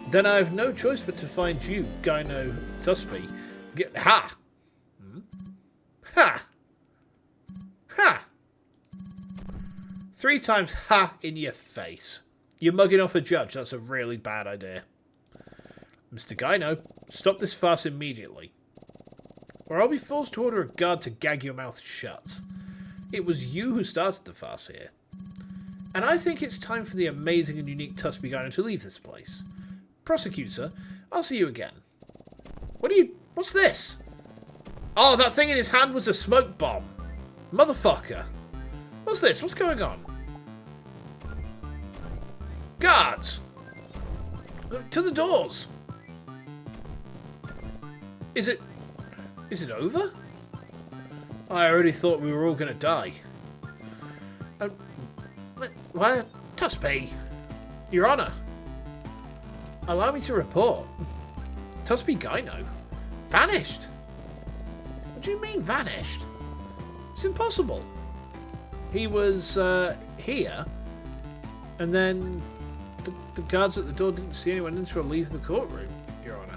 Then I have no choice but to find you, Gyno Tusby. Ha! Ha! Ha! 3 times ha in your face. You're mugging off a judge. That's a really bad idea. Mr. Gyno, stop this farce immediately, or I'll be forced to order a guard to gag your mouth shut. It was you who started the farce here. And I think it's time for the amazing and unique Tusby Gyno to leave this place. Prosecutor, I'll see you again. What's this? Oh, that thing in his hand was a smoke bomb. Motherfucker. What's this? What's going on? Guards! To the doors! Is it over? I already thought we were all going to die. Why, Tusby? Your Honour. Allow me to report. Tusby Gyno. Vanished. What do you mean, vanished? It's impossible. He was here, and then the guards at the door didn't see anyone enter or leave the courtroom, Your Honour.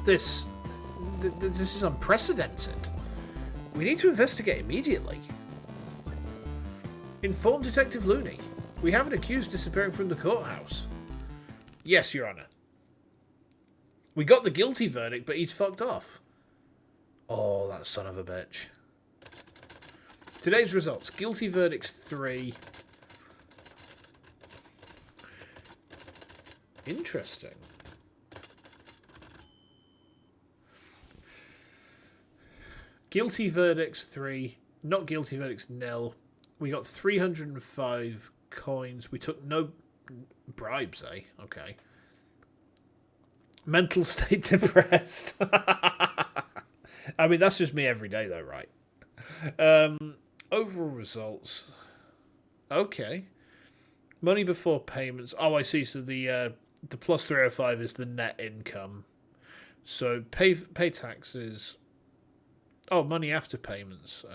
This is unprecedented. We need to investigate immediately. Inform Detective Looney. We have an accused disappearing from the courthouse. Yes, Your Honour. We got the guilty verdict, but he's fucked off. Oh, that son of a bitch. Today's results. Guilty verdicts 3. Interesting. Guilty verdicts 3. Not guilty verdicts 0. We got 305 coins. We took no bribes, eh? Okay. Mental state depressed. I mean, that's just me every day, though, right? Overall results. Okay. Money before payments. Oh, I see. So the plus 305 is the net income. So pay taxes. Oh, money after payments.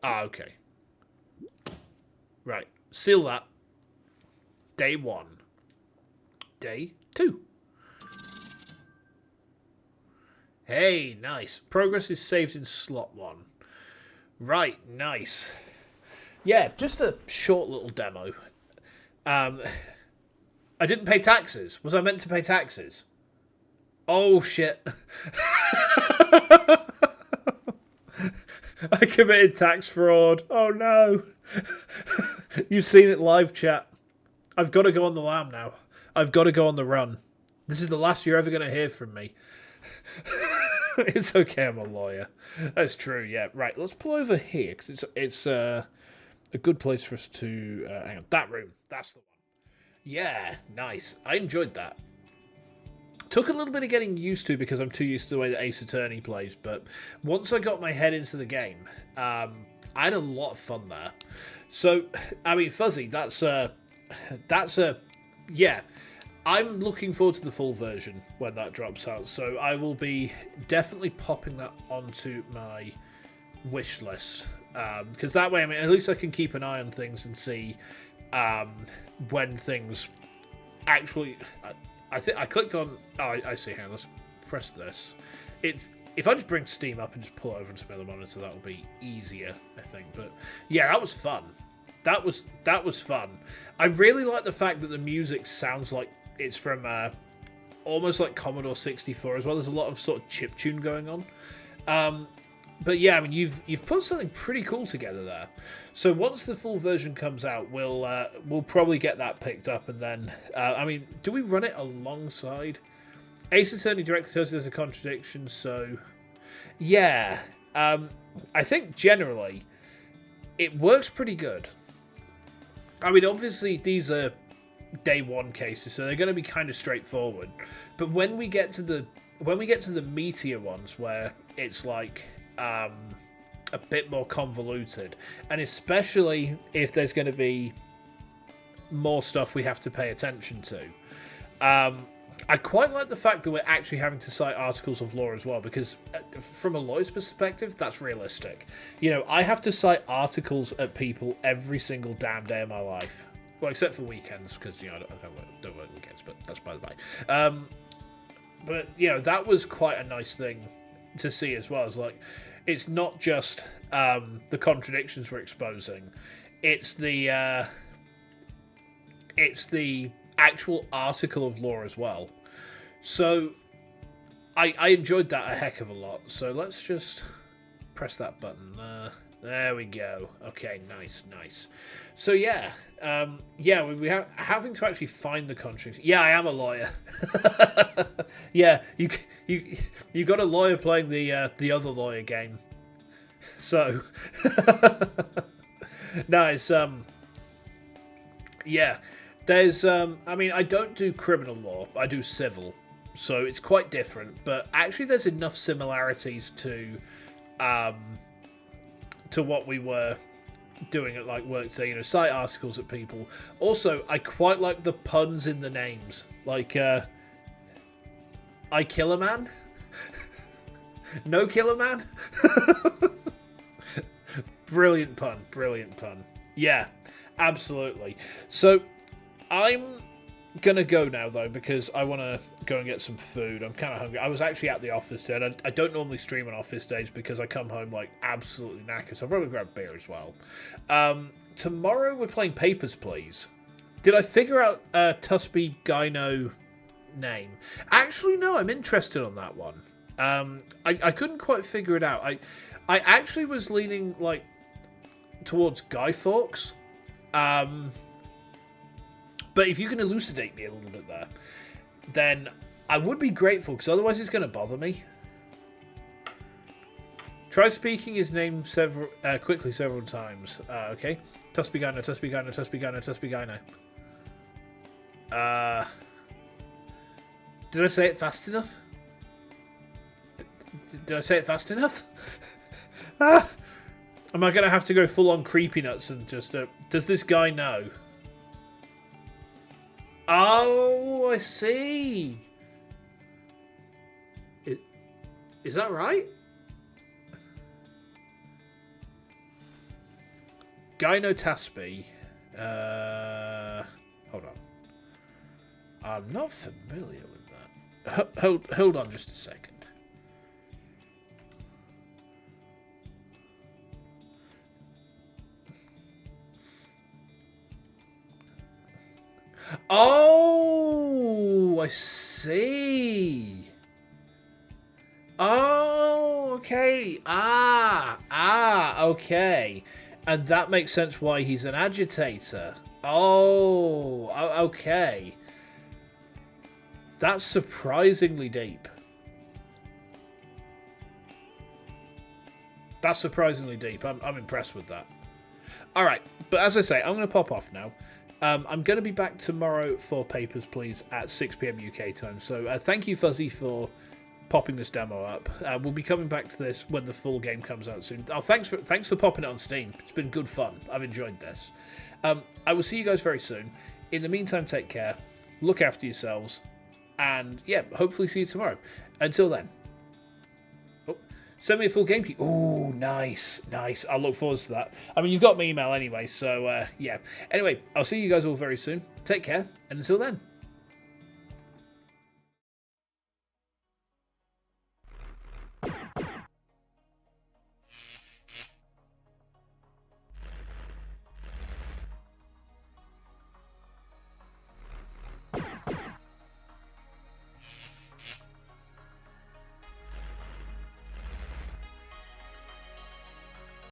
Okay. Right. Seal that. Day 1. Day 2. Hey, nice. Progress is saved in slot 1. Right, nice. Yeah, just a short little demo. I didn't pay taxes. Was I meant to pay taxes? Oh, shit. I committed tax fraud. Oh, no. You've seen it live, chat. I've got to go on the lam now. I've got to go on the run. This is the last you're ever going to hear from me. It's okay, I'm a lawyer. That's true, yeah. Right, let's pull over here, because it's a good place for us to... hang on, that room. That's the one. Yeah, nice. I enjoyed that. Took a little bit of getting used to because I'm too used to the way that Ace Attorney plays, but once I got my head into the game, I had a lot of fun there. So, I mean, Fuzzy, yeah, I'm looking forward to the full version when that drops out, so I will be definitely popping that onto my wish list, because that way, I mean, at least I can keep an eye on things and see when things actually... I clicked on... Oh, I see. Hang on, let's press this. If I just bring Steam up and just pull it over into my other monitor, that will be easier, I think. But yeah, that was fun. That was fun. I really like the fact that the music sounds like it's from almost like Commodore 64 as well. There's a lot of sort of chiptune going on. But yeah, I mean, you've put something pretty cool together there. So once the full version comes out, we'll probably get that picked up, and then I mean, do we run it alongside? Ace Attorney directly tells you there's a contradiction, so yeah, I think generally it works pretty good. I mean, obviously these are day one cases, so they're going to be kind of straightforward. But when we get to the meatier ones, where it's like a bit more convoluted, and especially if there's going to be more stuff we have to pay attention to, I quite like the fact that we're actually having to cite articles of law as well, because from a lawyer's perspective, that's realistic. You know, I have to cite articles at people every single damn day of my life. Well, except for weekends, because, you know, I don't work weekends, but that's by the by. But, you know, that was quite a nice thing to see as well. It's like, it's not just the contradictions we're exposing. It's the actual article of law as well. So I enjoyed that a heck of a lot. So let's just press that button. There we go. Okay, nice. So yeah, we're having to actually find the contracts. Yeah, I am a lawyer. Yeah, you got a lawyer playing the other lawyer game. So nice. Yeah, there's I mean, I don't do criminal law. I do civil, so it's quite different. But actually, there's enough similarities to what we were doing at like work today, you know, cite articles at people. Also, I quite like the puns in the names, like I kill a man. No kill a man. Brilliant pun. Yeah, absolutely. So I'm gonna go now though, because I want to go and get some food. I'm kind of hungry. I was actually at the office today. I don't normally stream on office days because I come home like absolutely knackered, so I'll probably grab beer as well. Tomorrow we're playing Papers, Please. Did I figure out Tusby Gyno name? Actually, no, I'm interested on that one. I couldn't quite figure it out. I actually was leaning like towards Guy Fawkes. But if you can elucidate me a little bit there, then I would be grateful, because otherwise it's going to bother me. Try speaking his name quickly several times. Okay. Tuspigano. Did I say it fast enough? Did I say it fast enough? Am I going to have to go full on creepy nuts and just... does this guy know? Oh, I see. Is that right? Gyno Tasby. Hold on. I'm not familiar with that. Hold on just a second. Oh, I see. Oh, okay. Okay. And that makes sense why he's an agitator. Oh, okay. That's surprisingly deep. I'm impressed with that. All right, but as I say, I'm going to pop off now. I'm going to be back tomorrow for Papers, Please at 6 PM UK time. So thank you, Fuzzy, for popping this demo up. We'll be coming back to this when the full game comes out soon. Oh, thanks for popping it on Steam. It's been good fun. I've enjoyed this. I will see you guys very soon. In the meantime, take care. Look after yourselves. And yeah, hopefully see you tomorrow. Until then. Oh, send me a full game key. Oh, nice. I'll look forward to that. I mean, you've got my email anyway, so yeah. Anyway, I'll see you guys all very soon. Take care, and until then.